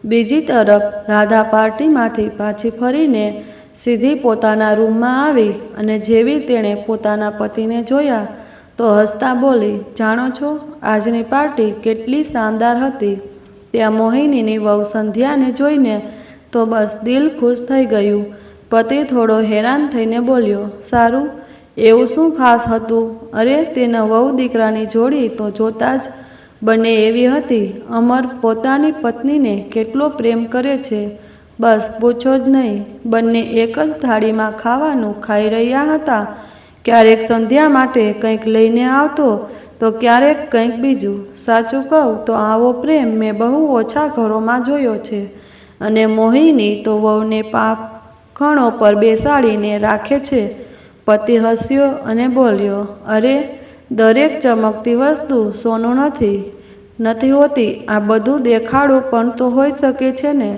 બીજી તરફ રાધા પાર્ટીમાંથી પાછી ફરીને સીધી પોતાના રૂમમાં આવી અને જેવી તેણે પોતાના પતિને જોયા તો હસતા બોલી, જાણો છો, આજની પાર્ટી કેટલી શાનદાર હતી. ત્યાં મોહિનીની વહુ સંધ્યાને જોઈને તો બસ દિલ ખુશ થઈ ગયું. પતિ થોડો હેરાન થઈને બોલ્યો, સારું, એવું શું ખાસ હતું? અરે તેના વહુ દીકરાની જોડી તો જોતા જ બંને એવી હતી. અમર પોતાની પત્નીને કેટલો પ્રેમ કરે છે, બસ પૂછો જ નહીં. બંને એક જ થાળીમાં ખાવાનું ખાઈ રહ્યા હતા. ક્યારેક સંધ્યા માટે કંઈક લઈને આવતો તો ક્યારેક કંઈક બીજું. સાચું કહું તો આવો પ્રેમ મેં બહુ ઓછા ઘરોમાં જોયો છે. અને મોહિની તો વહુને પાંખણો પર બેસાડીને રાખે છે. પતિ હસ્યો અને બોલ્યો, અરે, દરેક ચમકતી વસ્તુ સોનું નથી હોતી. આ બધું દેખાડો પણ તો હોઈ શકે છે ને.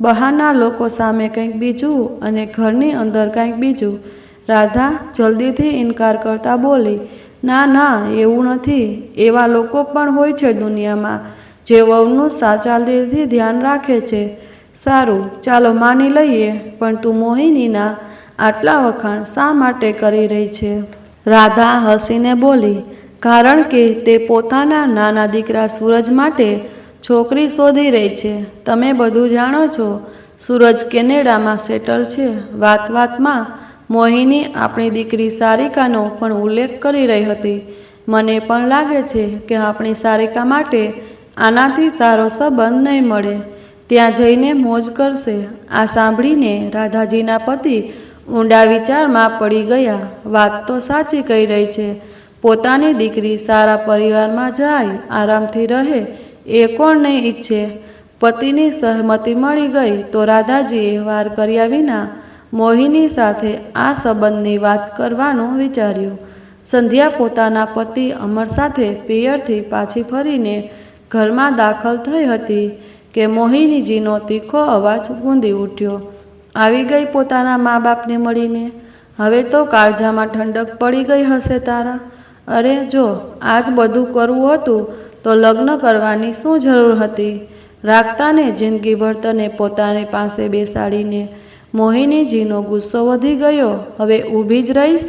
બહારના લોકો સામે કંઈક બીજું અને ઘરની અંદર કંઈક બીજું. રાધા જલ્દીથી ઇનકાર કરતા બોલી, ના ના, એવું નથી. એવા લોકો પણ હોય છે દુનિયામાં જે વહુનું સાચા દિલથી ધ્યાન રાખે છે. સારું, ચાલો માની લઈએ, પણ તું મોહિનીના આટલા વખાણ શા માટે કરી રહી છે? રાધા હસીને બોલી, કારણ કે તે પોતાના નાના દીકરા સૂરજ માટે છોકરી શોધી રહી છે. તમે બધું જાણો છો. સૂરજ કેનેડામાં સેટલ છે. વાત વાતમાં મોહિની આપણી દીકરી સારિકાનો પણ ઉલ્લેખ કરી રહી હતી. મને પણ લાગે છે કે આપણી સારિકા માટે આનાથી સારો સંબંધ નહીં મળે. ત્યાં જઈને મોજ કરશે. આ સાંભળીને રાધાજીના પતિ ઊંડા વિચારમાં પડી ગયા. વાત તો સાચી કહી રહી છે. પોતાની દીકરી સારા પરિવારમાં જાય, આરામથી રહે, એ કોણ નહીં ઈચ્છે. પતિની સહમતિ મળી ગઈ તો રાધાજીએ વાર કર્યા વિના મોહિની સાથે આ સંબંધની વાત કરવાનું વિચાર્યું. સંધ્યા પોતાના પતિ અમર સાથે પિયરથી પાછી ફરીને ઘરમાં દાખલ થઈ હતી કે મોહિનીજીનો તીખો અવાજ ગુંજી ઉઠ્યો. આવી ગઈ પોતાના મા બાપને મળીને? હવે તો કાળજામાં ઠંડક પડી ગઈ હશે તારા? અરે જો આજ બધું કરવું હતું તો લગ્ન કરવાની શું જરૂર હતી? રાખતાને જિંદગીભર તને પોતાની પાસે બેસાડીને. મોહિનીજીનો ગુસ્સો વધી ગયો. હવે ઊભી જ રહીશ?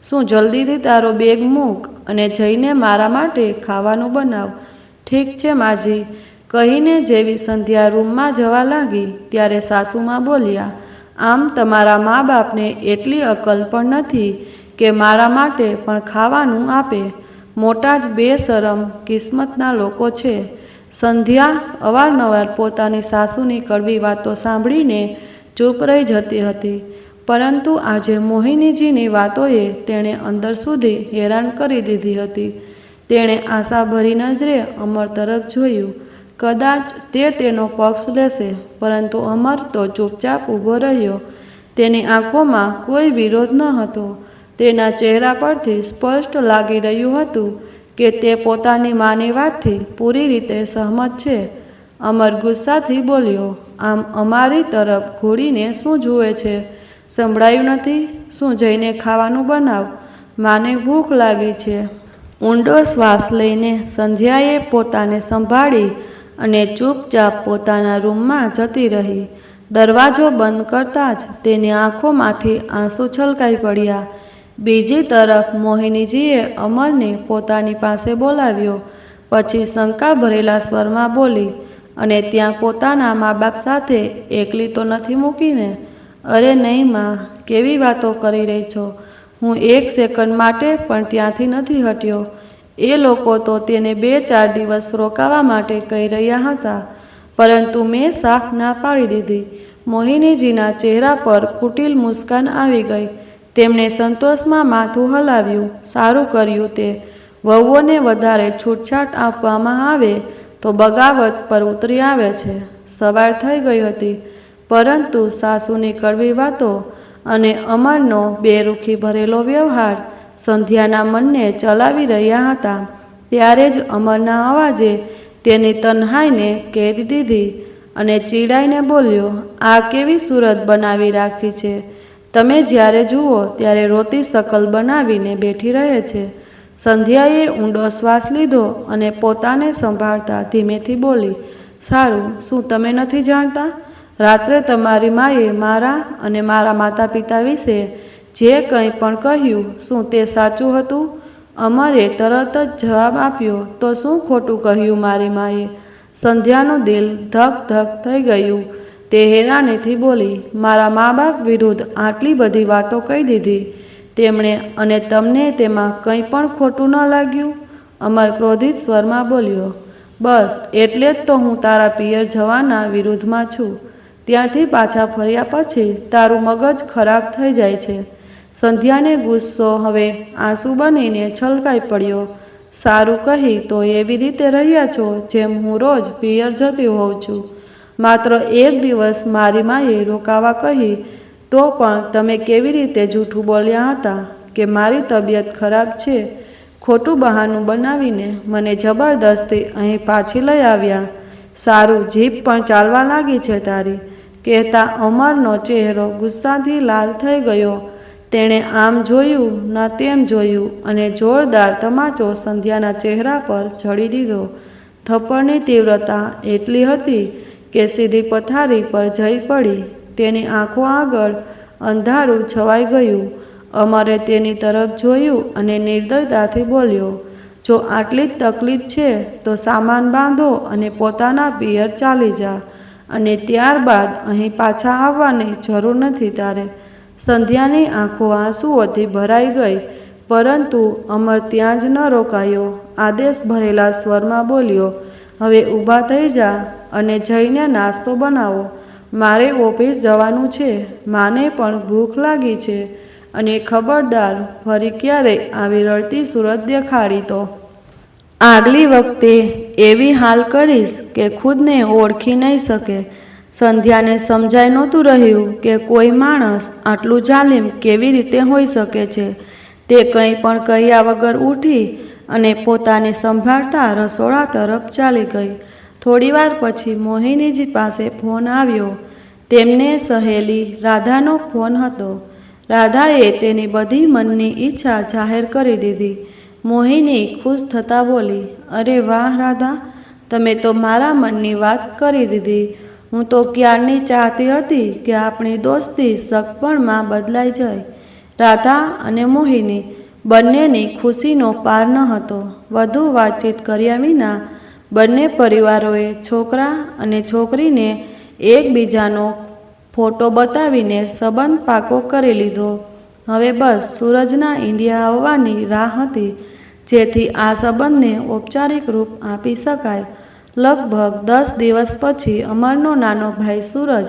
શું જલ્દીથી તારો બેગ મૂક અને જઈને મારા માટે ખાવાનું બનાવ. ઠીક છે માજી, કહીને જેવી સંધ્યા રૂમમાં જવા લાગી ત્યારે સાસુમાં બોલ્યા, આમ તમારા મા બાપને એટલી અકલ પણ નથી કે મારા માટે પણ ખાવાનું આપે. મોટા જ બેશરમ કિસ્મતના લોકો છે. સંધ્યા અવારનવાર પોતાની સાસુની કડવી વાતો સાંભળીને ચૂપ રહી જતી હતી, પરંતુ આજે મોહિનીજીની વાતોએ તેણે અંદર સુધી હેરાન કરી દીધી હતી. તેણે આશાભરી નજરે અમર તરફ જોયું. કદાચ તે તેનો પક્ષ લેશે, પરંતુ અમર તો ચૂપચાપ ઊભો રહ્યો. તેની આંખોમાં કોઈ વિરોધ ન હતો. તેના ચહેરા પરથી સ્પષ્ટ લાગી રહ્યું હતું કે તે પોતાની માની વાતથી પૂરી રીતે સહમત છે. અમર ગુસ્સાથી બોલ્યો, આમ અમારી તરફ ઘોડીને શું જુએ છે? સંભળાયું નથી? શું જઈને ખાવાનું બનાવ, માને ભૂખ લાગી છે. ઊંડો શ્વાસ લઈને સંધ્યાએ પોતાને સંભાળી અને ચૂપચાપ પોતાના રૂમમાં જતી રહી. દરવાજો બંધ કરતાં જ તેની આંખોમાંથી આંસુ છલકાઈ પડ્યા. બીજી તરફ મોહિનીજીએ અમરને પોતાની પાસે બોલાવ્યો. પછી શંકા ભરેલા સ્વરમાં બોલી, અને ત્યાં પોતાના મા બાપ સાથે એકલી તો નથી મૂકીને? અરે નહીં માં, કેવી વાતો કરી રહી છો? હું એક સેકન્ડ માટે પણ ત્યાંથી નથી હટ્યો. એ લોકો તો તેને 2-4 દિવસ રોકાવા માટે કહી રહ્યા હતા, પરંતુ મેં સાફ ના પાડી દીધી. મોહિનીજીના ચહેરા પર કુટિલ મુસ્કાન આવી ગઈ. તેમણે સંતોષમાં માથું હલાવ્યું. સારું કર્યું તે. વહુઓને વધારે છૂટછાટ આપવામાં આવે તો બગાવત પર ઉતરી આવે છે. સવાર થઈ ગઈ હતી, પરંતુ સાસુની કડવી વાતો અને અમરનો બેરુખી ભરેલો વ્યવહાર સંધ્યાના મનને ચલાવી રહ્યા હતા. ત્યારે જ અમરના અવાજે તેની તન્હાઈને કેરી દીધી અને ચીડાઈને બોલ્યો, આ કેવી સુરત બનાવી રાખી છે? તમે જ્યારે જુઓ ત્યારે રોતી શકલ બનાવીને બેઠી રહે છે. સંધ્યાએ ઊંડો શ્વાસ લીધો અને પોતાને સંભાળતા ધીમેથી બોલી, સારું, શું તમે નથી જાણતા? રાત્રે તમારી માએ મારા અને મારા માતા પિતા વિશે જે કંઈ પણ કહ્યું, શું તે સાચું હતું? અમરે તરત જ જવાબ આપ્યો, તો શું ખોટું કહ્યું મારી માએ? સંધ્યાનું દિલ ધક ધક થઈ ગયું. તે હેરાનીથી બોલી, મારા મા બાપ વિરુદ્ધ આટલી બધી વાતો કહી દીધી તેમણે, અને તમને તેમાં કંઈ પણ ખોટું ન લાગ્યું? અમર ક્રોધિત સ્વરમાં બોલ્યો, બસ એટલે જ તો હું તારા પિયર જવાના વિરુદ્ધમાં છું. ત્યાંથી પાછા ફર્યા પછી તારું મગજ ખરાબ થઈ જાય છે. સંધ્યાને ગુસ્સો હવે આંસુ બનીને છલકાઈ પડ્યો. સારું કહી તો એવી રીતે રહ્યા છો જેમ હું રોજ પિયર જતી હોઉં છું. માત્ર એક દિવસ મારી માએ રોકાવા કહી તો પણ તમે કેવી રીતે જૂઠું બોલ્યા હતા કે મારી તબિયત ખરાબ છે. ખોટું બહાનું બનાવીને મને જબરદસ્તી અહીં પાછી લઈ આવ્યા. સારું, જીભ પણ ચાલવા લાગી છે તારી. કહેતા અમરનો ચહેરો ગુસ્સાથી લાલ થઈ ગયો. તેણે આમ જોયું ન તેમ જોયું અને જોરદાર તમાચો સંધ્યાના ચહેરા પર ઝડી દીધો. થપ્પડની તીવ્રતા એટલી હતી કે સીધી પથારી પર જઈ પડી. તેની આંખો આગળ અંધારું છવાઈ ગયું. અમરે તેની તરફ જોયું અને નિર્દયતાથી બોલ્યો, જો આટલી જ તકલીફ છે તો સામાન બાંધો અને પોતાના પિયર ચાલી જા, અને ત્યારબાદ અહીં પાછા આવવાની જરૂર નથી તારે. સંધ્યાની આંખો આંસુઓથી ભરાઈ ગઈ, પરંતુ અમર ત્યાં જ ન રોકાયો. આદેશ ભરેલા સ્વરમાં બોલ્યો, હવે ઊભા થઈ જા અને જઈને નાસ્તો બનાવો. મારે ઓફિસ જવાનું છે. માને પણ ભૂખ લાગી છે. અને ખબરદાર, ફરી ક્યારેય આવી રડતી સુરત દેખાડી તો આગલી વખતે એવી હાલ કરીશ કે ખુદને ઓળખી નહીં શકે. સંધ્યાને સમજાઈ નહોતું રહ્યું કે કોઈ માણસ આટલું જાલિમ કેવી રીતે હોઈ શકે છે. તે કંઈ પણ કહ્યા વગર ઉઠી અને પોતાને સંભાળતા રસોડા તરફ ચાલી ગઈ. થોડીવાર પછી મોહિનીજી પાસે ફોન આવ્યો. તેમને સહેલી રાધાનો ફોન હતો. રાધાએ તેની બધી મનની ઈચ્છા જાહેર કરી દીધી. મોહિની ખુશ થતાં બોલી, અરે વાહ રાધા, તમે તો મારા મનની વાત કરી દીધી. હું તો ક્યારની ચાહતી હતી કે આપણી દોસ્તી સગપણમાં બદલાઈ જાય. રાધા અને મોહિની બંનેની ખુશીનો પાર ન હતો. વધુ વાતચીત કર્યા વિના બંને પરિવારોએ છોકરા અને છોકરીને એકબીજાનો ફોટો બતાવીને સંબંધ પાકો કરી લીધો. હવે બસ સૂરજના ઇન્ડિયા આવવાની રાહ હતી, જેથી આ સંબંધને ઔપચારિક રૂપ આપી શકાય. લગભગ 10 દિવસ પછી અમરનો નાનો ભાઈ સૂરજ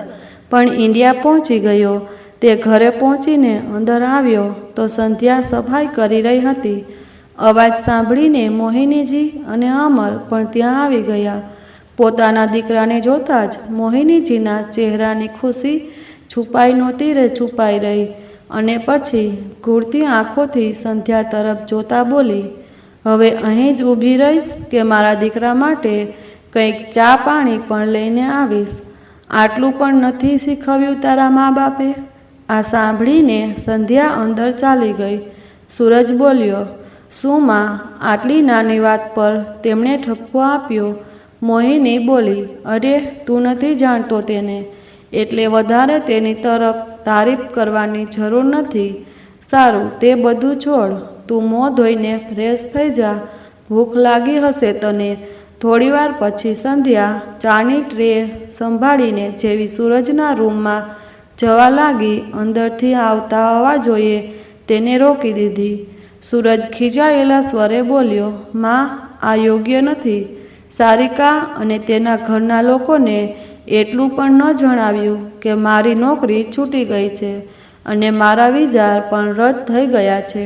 પણ ઇન્ડિયા પહોંચી ગયો. તે ઘરે પહોંચીને અંદર આવ્યો તો સંધ્યા સફાઈ કરી રહી હતી. અવાજ સાંભળીને મોહિનીજી અને અમર પણ ત્યાં આવી ગયા. પોતાના દીકરાને જોતાં જ મોહિનીજીના ચહેરાની ખુશી છુપાઈ રહી અને પછી ઘૂરતી આંખોથી સંધ્યા તરફ જોતા બોલી, હવે અહીં જ ઊભી રહીશ કે મારા દીકરા માટે કંઈક ચા પાણી પણ લઈને આવીશ? આટલું પણ નથી શીખવ્યું તારા મા બાપે? આ સાંભળીને સંધ્યા અંદર ચાલી ગઈ. સૂરજ બોલ્યો, શું માં, આટલી નાની વાત પર તેમણે ઠપકો આપ્યો? મોહિની બોલી, અરે તું નથી જાણતો તેને, એટલે વધારે તેની તરફ તારીફ કરવાની જરૂર નથી. સારું, તે બધું છોડ, તું મોં ધોઈને ફ્રેશ થઈ જા. ભૂખ લાગી હશે તને. થોડીવાર પછી સંધ્યા ચાની ટ્રે સંભાળીને જેવી સૂરજના રૂમમાં જવા લાગી, અંદરથી આવતા અવાજોએ તેને રોકી દીધી. સૂરજ ખીજાયેલા સ્વરે બોલ્યો, માં, આ યોગ્ય નથી. સારિકા અને તેના ઘરના લોકોને એટલું પણ ન જણાવ્યું કે મારી નોકરી છૂટી ગઈ છે અને મારા વિઝા પણ રદ થઈ ગયા છે.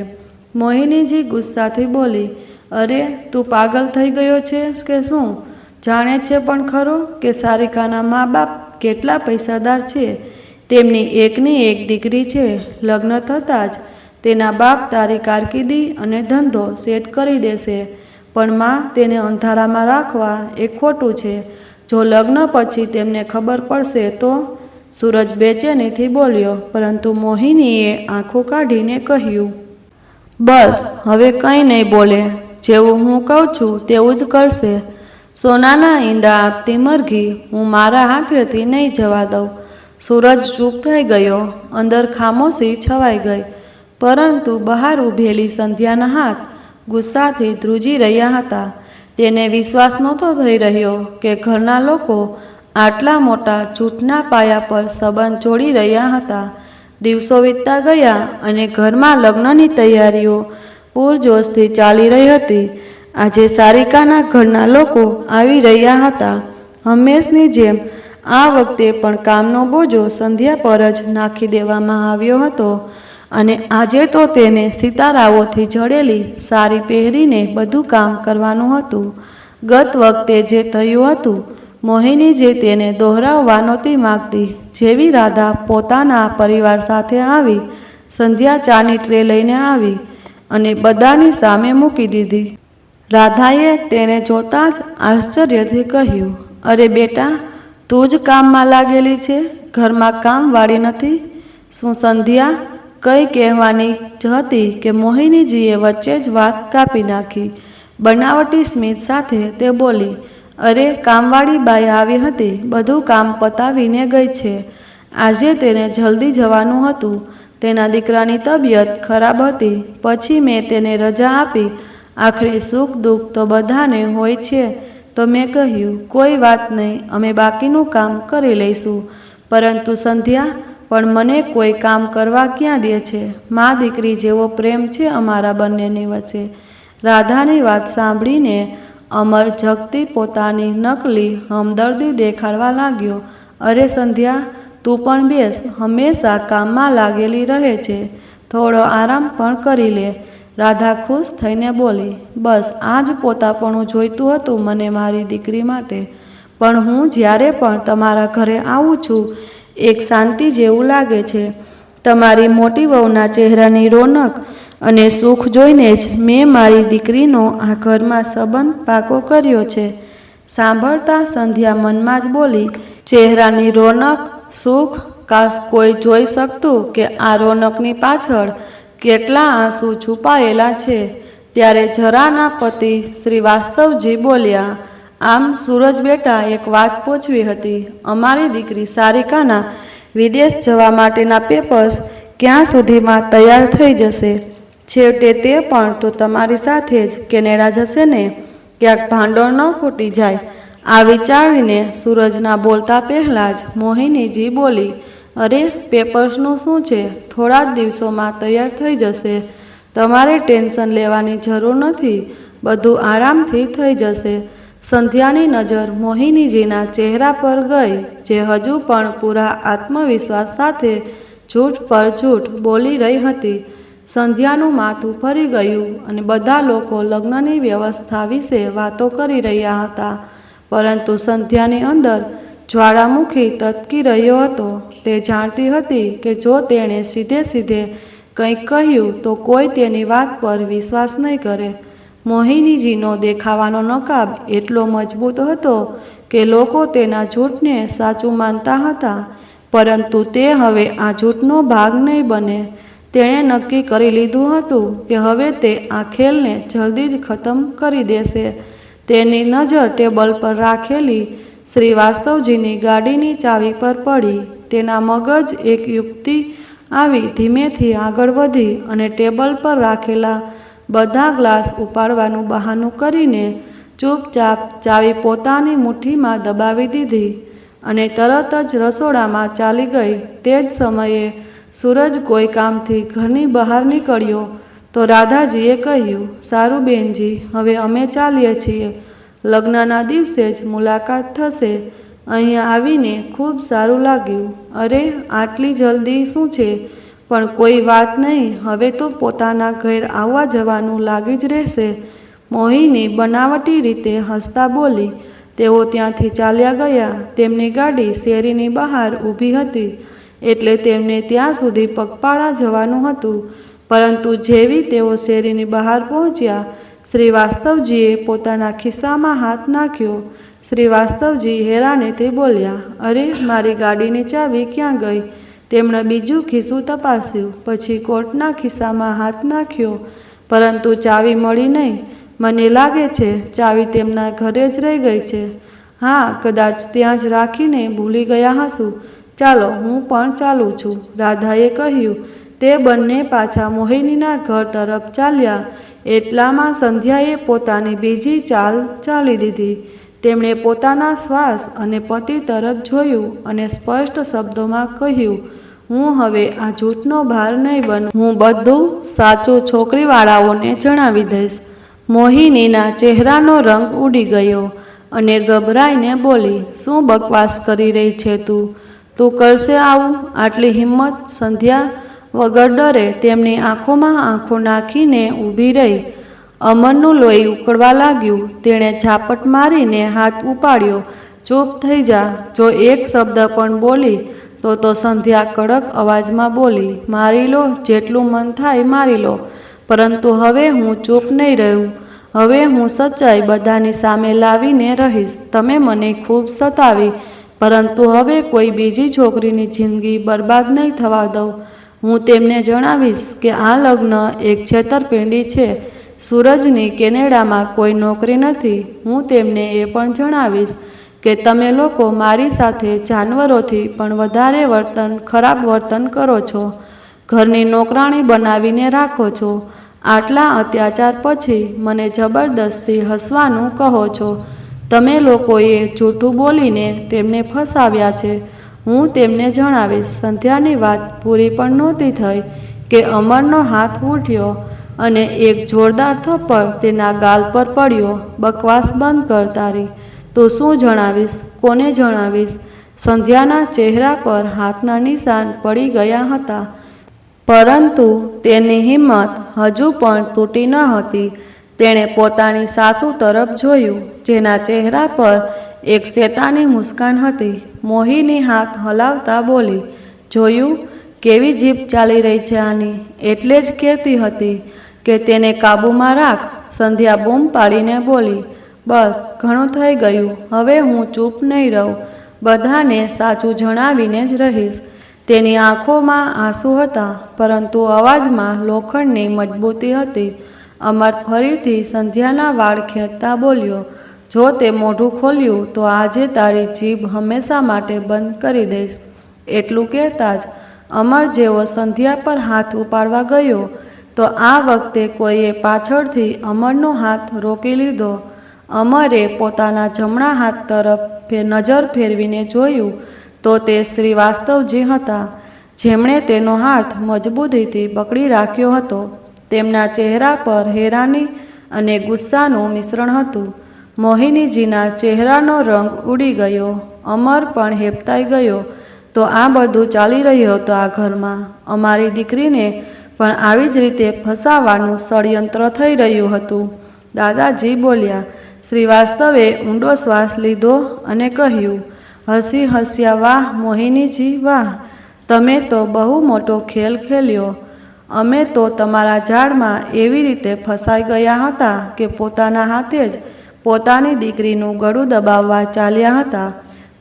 મોહિનીજી ગુસ્સાથી બોલી, અરે તું પાગલ થઈ ગયો છે કે શું? જાણે છે પણ ખરો કે સારિકાના મા બાપ કેટલા પૈસાદાર છે. તેમની એકની એક દીકરી છે. લગ્ન થતાં જ તેના બાપ તારી કારકિર્દી અને ધંધો સેટ કરી દેશે. પણ માં, તેને અંધારામાં રાખવા એ ખોટું છે. જો લગ્ન પછી તેમને ખબર પડશે તો? સૂરજ બેચેનીથી બોલ્યો, પરંતુ મોહિનીએ આંખો કાઢીને કહ્યું, બસ હવે કંઈ નહીં બોલે. જેવું હું કહું છું તેવું જ કરશે. સોનાના ઈંડા આપતી મરઘી હું મારા હાથેથી નહીં જવા દઉં. સૂરજ ચૂપ થઈ ગયો. અંદર ખામોશી છવાઈ ગઈ, પરંતુ બહાર ઊભેલી સંધ્યાના હાથ ગુસ્સાથી ધ્રુજી રહ્યા હતા. તેને વિશ્વાસ નહોતો થઈ રહ્યો કે ઘરના લોકો આટલા મોટા જૂઠના પાયા પર સંબંધ જોડી રહ્યા હતા. દિવસો વીતતા ગયા અને ઘરમાં લગ્નની તૈયારીઓ પૂરજોશથી ચાલી રહી હતી. આજે સારિકાના ઘરના લોકો આવી રહ્યા હતા. હંમેશની જેમ આ વખતે પણ કામનો બોજો સંધ્યા પર જ નાખી દેવામાં આવ્યો હતો અને આજે તો તેને સિતારાઓથી જડેલી સાડી પહેરીને બધું કામ કરવાનું હતું. ગત વખતે જે થયું હતું, મોહિની જે તેને દોહરાવવા નહોતી માગતી. જેવી રાધા પોતાના પરિવાર સાથે આવી, સંધ્યા ચાની ટ્રે લઈને આવી અને બધાની સામે મૂકી દીધી. રાધાએ તેને જોતાં જ આશ્ચર્યથી કહ્યું, અરે બેટા, તું જ કામમાં લાગેલી છે, ઘરમાં કામવાળી નથી? શું સંધ્યા? કંઈ કહેવાની જ હતી કે મોહિનીજીએ વચ્ચે જ વાત કાપી નાખી. બનાવટી સ્મિત સાથે તે બોલી, અરે કામવાળી બાઈ આવી હતી, બધું કામ પતાવીને ગઈ છે. આજે તેને જલ્દી જવાનું હતું. તેના દીકરાની તબિયત ખરાબ હતી. પછી મેં તેને રજા આપી. આખરે સુખ દુઃખ તો બધાને હોય છે. તો મેં કહ્યું, કોઈ વાત નહીં, અમે બાકીનું કામ કરી લઈશું. પરંતુ સંધ્યા, પણ મને કોઈ કામ કરવા ક્યાં દે છે? મા દીકરી જેવો પ્રેમ છે અમારા બંનેની વચ્ચે. રાધાની વાત સાંભળીને અમર જગતી પોતાની નકલી હમદર્દી દેખાડવા લાગ્યો. અરે સંધ્યા, તું પણ બેસ, હંમેશા કામમાં લાગેલી રહે છે, થોડો આરામ પણ કરી લે. રાધા ખુશ થઈને બોલી. બસ આ જ પોતાપણું જોઈતું હતું મને મારી દીકરી માટે. પણ હું જ્યારે પણ તમારા ઘરે આવું છું, એક શાંતિ જેવું લાગે છે. તમારી મોટી વહુના ચહેરાની રોનક અને સુખ જોઈને જ મેં મારી દીકરીનો આ ઘરમાં સંબંધ પાકો કર્યો છે. સાંભળતા સંધ્યા મનમાં જ બોલી, ચહેરાની રોનક, સુખ, કાશ કોઈ જોઈ શકતું કે આ રોનકની પાછળ કેટલા આંસુ છુપાયેલા છે. ત્યારે જરાના પતિ શ્રીવાસ્તવજી બોલ્યા, આમ સૂરજ બેટા, એક વાત પૂછવી હતી. અમારી દીકરી સારિકાના વિદેશ જવા માટેના પેપર્સ ક્યાં સુધીમાં તૈયાર થઈ જશે? છેવટે તે પણ તો તમારી સાથે જ કેનેડા જશે ને? ક્યાંક ભાંડોળ ન ફૂટી જાય. આ વિચારીને સૂરજના બોલતા પહેલાં જ મોહિનીજી બોલી, અરે પેપર્સનું શું છે, થોડા જ દિવસોમાં તૈયાર થઈ જશે. તમારે ટેન્શન લેવાની જરૂર નથી, બધું આરામથી થઈ જશે. સંધ્યાની નજર મોહિનીજીના ચહેરા પર ગઈ, જે હજુ પણ પૂરા આત્મવિશ્વાસ સાથે જૂઠ પર જૂઠ બોલી રહી હતી. સંધ્યાનું માથું ફરી ગયું અને બધા લોકો લગ્નની વ્યવસ્થા વિશે વાતો કરી રહ્યા હતા, પરંતુ સંધ્યાની અંદર જ્વાળામુખી તતકી રહ્યો હતો. તે જાણતી હતી કે જો તેણે સીધે કંઈક કહ્યું તો કોઈ તેની વાત પર વિશ્વાસ નહીં કરે. મોહિનીજીનો દેખાવાનો નકાબ એટલો મજબૂત હતો કે લોકો તેના જૂઠને સાચું માનતા હતા, પરંતુ તે હવે આ જૂઠનો ભાગ નહીં બને. તેણે નક્કી કરી લીધું હતું કે હવે તે આ ખેલને જલ્દી જ ખતમ કરી દેશે. તેની નજર ટેબલ પર રાખેલી શ્રીવાસ્તવજીની ગાડીની ચાવી પર પડી. તેના મગજ એક યુક્તિ આવી ધીમેથી આગળ વધી અને ટેબલ પર રાખેલા બધા ગ્લાસ ઉપાડવાનું બહાનું કરીને ચૂપચાપ ચાવી પોતાની મુઠ્ઠીમાં દબાવી દીધી અને તરત જ રસોડામાં ચાલી ગઈ. તે જ સમયે સૂરજ કોઈ કામથી ઘરની બહાર નીકળ્યો તો રાધાજીએ કહ્યું, સારું બેનજી, હવે અમે ચાલીએ છીએ. લગ્નના દિવસે જ મુલાકાત થશે. અહીંયા આવીને ખૂબ સારું લાગ્યું. અરે આટલી જલ્દી શું છે? પણ કોઈ વાત નહીં, હવે તો પોતાના ઘર આવવા જવાનું લાગી જ રહેશે. મોહિની બનાવટી રીતે હસતા બોલી. તેઓ ત્યાંથી ચાલ્યા ગયા. તેમની ગાડી શેરીની બહાર ઊભી હતી, એટલે તેમને ત્યાં સુધી પગપાળા જવાનું હતું. પરંતુ જેવી તેઓ શેરીની બહાર પહોંચ્યા, શ્રીવાસ્તવજીએ પોતાના ખિસ્સામાં હાથ નાખ્યો. શ્રીવાસ્તવજી હેરાનેથી બોલ્યા, અરે મારી ગાડીની ચાવી ક્યાં ગઈ? તેમણે બીજું ખિસ્સું તપાસ્યું, પછી કોટના ખિસ્સામાં હાથ નાખ્યો, પરંતુ ચાવી મળી નહીં. મને લાગે છે ચાવી તેમના ઘરે જ રહી ગઈ છે. હા, કદાચ ત્યાં જ રાખીને ભૂલી ગયા હશું. ચાલો, હું પણ ચાલું છું, રાધાએ કહ્યું. તે બંને પાછા મોહિનીના ઘર તરફ ચાલ્યા. એટલામાં સંધ્યાએ પોતાની બીજી ચાલ ચાલી દીધી. તેમણે પોતાના શ્વાસ અને પતિ તરફ જોયું અને સ્પષ્ટ શબ્દોમાં કહ્યું, હું હવે આ જૂઠનો ભાર નહીં બનું. હું બધું સાચું છોકરીવાળાઓને જણાવી દઈશ. મોહિનીના ચહેરાનો રંગ ઉડી ગયો અને ગભરાઈને બોલી, શું બકવાસ કરી રહી છે તું? તું કરશે આવું? આટલી હિંમત? સંધ્યા વગર ડરે તેમની આંખોમાં આંખો નાખીને ઊભી રહી. અમરનું લોહી ઉકળવા લાગ્યું. તેણે ઝાપટ મારીને હાથ ઉપાડ્યો. ચૂપ થઈ જા. જો એક શબ્દ પણ બોલી તો સંધ્યા કડક અવાજમાં બોલી, મારી લો, જેટલું મન થાય મારી લો, પરંતુ હવે હું ચૂપ નહીં રહું. હવે હું સચ્ચાઈ બધાની સામે લાવીને રહીશ. તમે મને ખૂબ સતાવી, પરંતુ હવે કોઈ બીજી છોકરીની જિંદગી બરબાદ નહીં થવા દઉં. હું તેમને જણાવીશ કે આ લગ્ન એક છેતરપિંડી છે. સૂરજની કેનેડામાં કોઈ નોકરી નથી. હું તેમને એ પણ જણાવીશ કે તમે લોકો મારી સાથે જાનવરોથી પણ વધારે ખરાબ વર્તન કરો છો. ઘરની નોકરાણી બનાવીને રાખો છો. આટલા અત્યાચાર પછી મને જબરદસ્તી હસવાનું કહો છો. તમે લોકોએ જૂઠું બોલીને તેમને ફસાવ્યા છે. હું તેમને જણાવીશ. સંધ્યાની વાત પૂરી પણ નહોતી થઈ કે અમરનો હાથ ઉઠ્યો અને એક જોરદાર થપ્પડ તેના ગાલ પર પડ્યો. બકવાસ બંધ કર તારી. તું શું જણાવીશ? કોને જણાવીશ? સંધ્યાના ચહેરા પર હાથના નિશાન પડી ગયા હતા, પરંતુ તેની હિંમત હજુ પણ તૂટી ન હતી. તેણે પોતાની સાસુ તરફ જોયું, જેના ચહેરા પર એક શેતાની મુસ્કાન હતી. મોહિની હાથ હલાવતા બોલી, જોયું કેવી જીભ ચાલી રહી છે આની? એટલે જ કહેતી હતી કે તેને કાબૂમાં રાખ. સંધ્યા બૂમ પાડીને બોલી, બસ ઘણું થઈ ગયું. હવે હું ચૂપ નહીં રહું. બધાને સાચું જણાવીને જ રહીશ. તેની આંખોમાં આંસુ હતા, પરંતુ અવાજમાં લોખંડની મજબૂતી હતી. અમર ફરીથી સંધ્યાના વાળ ખેંચતા બોલ્યો, જો તે મોઢું ખોલ્યું તો આજે તારી જીભ હંમેશા માટે બંધ કરી દઈશ. એટલું કહેતા જ અમર જેવો સંધ્યા પર હાથ ઉપાડવા ગયો તો આ વખતે કોઈએ પાછળથી અમરનો હાથ રોકી લીધો. અમરે પોતાના જમણા હાથ તરફ નજર ફેરવીને જોયું તો તે શ્રીવાસ્તવજી હતા, જેમણે તેનો હાથ મજબૂતીથી પકડી રાખ્યો હતો. તેમના ચહેરા પર હેરાની અને ગુસ્સાનું મિશ્રણ હતું. મોહિનીજીના ચહેરાનો રંગ ઉડી ગયો. અમર પણ હેબતાઈ ગયો. તો આ બધું ચાલી રહ્યું હતું આ ઘરમાં. અમારી દીકરીને પણ આવી જ રીતે ફસાવવાનું ષડયંત્ર થઈ રહ્યું હતું. દાદાજી બોલ્યા. શ્રીવાસ્તવે ઊંડો શ્વાસ લીધો અને કહ્યું, હસી હસ્યા, વાહ મોહિનીજી વાહ, તમે તો બહુ મોટો ખેલ ખેલ્યો. અમે તો તમારા જાળમાં એવી રીતે ફસાઈ ગયા હતા કે પોતાના હાથે જ પોતાની દીકરીનું ગળું દબાવવા ચાલ્યા હતા.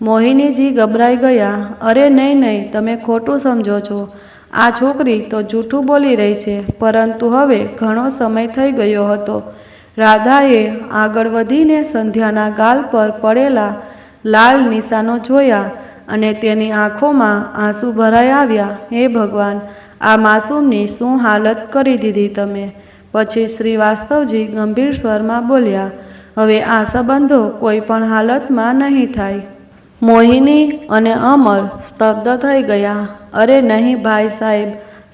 મોહિનીજી ગભરાઈ ગયા. અરે નહીં નહીં, તમે ખોટું સમજો છો. આ છોકરી તો જૂઠું બોલી રહી છે. પરંતુ હવે ઘણો સમય થઈ ગયો હતો. રાધાએ આગળ વધીને સંધ્યાના ગાલ પર પડેલા લાલ નિશાનો જોયા અને તેની આંખોમાં આંસુ ભરાઈ આવ્યા. હે ભગવાન, આ માસૂમની શું હાલત કરી દીધી તમે? પછી શ્રીવાસ્તવજી ગંભીર સ્વરમાં બોલ્યા, હવે આ સંબંધો કોઈ પણ હાલતમાં નહીં થાય. મોહિની અને અમર સ્તબ્ધ થઈ ગયા. અરે નહીં ભાઈ સાહેબ,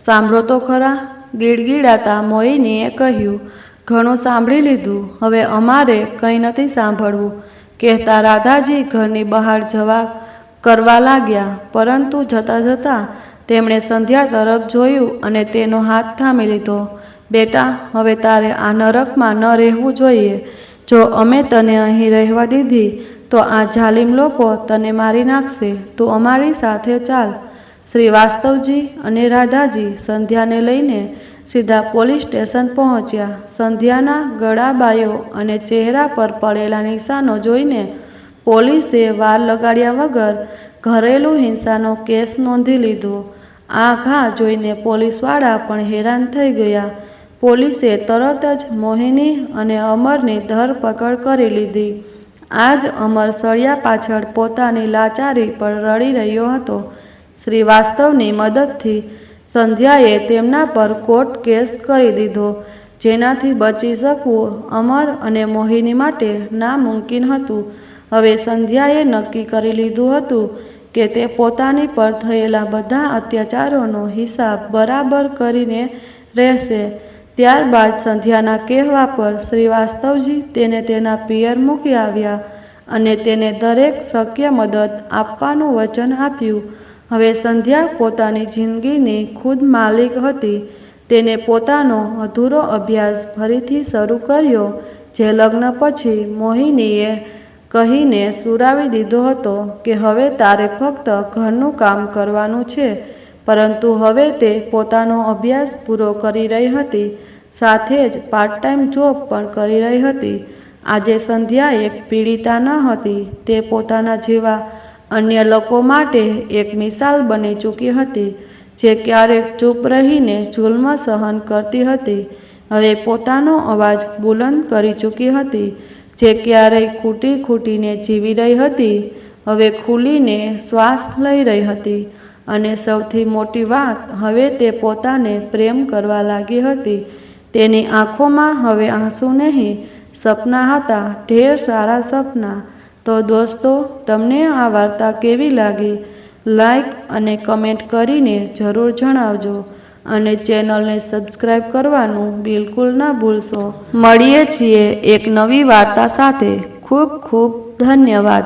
સાંભળો તો ખરા, ગીડગીડાતા મોહિનીએ કહ્યું. ઘણું સાંભળી લીધું, હવે અમારે કંઈ નથી સાંભળવું, કહેતા રાધાજી ઘરની બહાર જવા કરવા લાગ્યા. પરંતુ જતાં જતાં તેમણે સંધ્યા તરફ જોયું અને તેનો હાથ થામી લીધો. બેટા, હવે તારે આ નરકમાં ન રહેવું જોઈએ. જો અમે તને અહીં રહેવા દીધી તો આ જાલિમ લોકો તને મારી નાખશે. તું અમારી સાથે ચાલ. શ્રીવાસ્તવજી અને રાધાજી સંધ્યાને લઈને સીધા પોલીસ સ્ટેશન પહોંચ્યા. સંધ્યાના ગળાબાયો અને ચહેરા પર પડેલા નિશાનો જોઈને પોલીસે વાર લગાડ્યા વગર ઘરેલું હિંસાનો કેસ નોંધી લીધો. આ ઘા જોઈને પોલીસવાળા પણ હેરાન થઈ ગયા. પોલીસે તરત જ મોહિની અને અમરની ધરપકડ કરી લીધી. આજ અમર સળિયા પાછળ પોતાની લાચારી પર રડી રહ્યો હતો. શ્રીવાસ્તવની મદદથી સંધ્યાએ તેમના પર કોર્ટ કેસ કરી દીધો, જેનાથી બચી શકવું અમર અને મોહિની માટે નામુમકિન હતું. હવે સંધ્યાએ નક્કી કરી લીધું હતું કે તે પોતાની પર થયેલા બધા અત્યાચારોનો હિસાબ બરાબર કરીને રહેશે. ત્યારબાદ સંધ્યાના કહેવા પર શ્રીવાસ્તવજી તેને તેના પિયર મૂકી આવ્યા અને તેને દરેક શક્ય મદદ આપવાનું વચન આપ્યું. હવે સંધ્યા પોતાની જિંદગીની ખુદ માલિક હતી. તેને પોતાનો અધૂરો અભ્યાસ ફરીથી શરૂ કર્યો, જે લગ્ન પછી મોહિનીએ કહીને સુરાવી દીધો હતો કે હવે તારે ફક્ત ઘરનું કામ કરવાનું છે. પરંતુ હવે તે પોતાનો અભ્યાસ પૂરો કરી રહી હતી, સાથે જ પાર્ટ ટાઈમ જોબ પણ કરી રહી હતી. આજે સંધ્યા એક પીડિતા ન હતી, તે પોતાના જેવા અન્ય લોકો માટે એક મિસાલ બની ચૂકી હતી, જે ક્યારેક ચૂપ રહીને જુલ્મ સહન કરતી હતી, હવે પોતાનો અવાજ બુલંદ કરી ચૂકી હતી. જે ક્યારેય ખૂટીને જીવી રહી હતી, હવે ખુલીને શ્વાસ લઈ રહી હતી. અને સૌથી મોટી વાત, હવે તે પોતાને પ્રેમ કરવા લાગી હતી. તેની આંખોમાં હવે આંસુ નહીં, સપના હતા, ઢેર સારા સપના. તો દોસ્તો, તમને આ વાર્તા કેવી લાગી? લાઈક અને કમેન્ટ કરીને જરૂર જણાવજો અને ચેનલને સબસ્ક્રાઈબ કરવાનું બિલકુલ ના ભૂલશો. મળીએ છીએ એક નવી વાર્તા સાથે. ખૂબ ખૂબ ધન્યવાદ.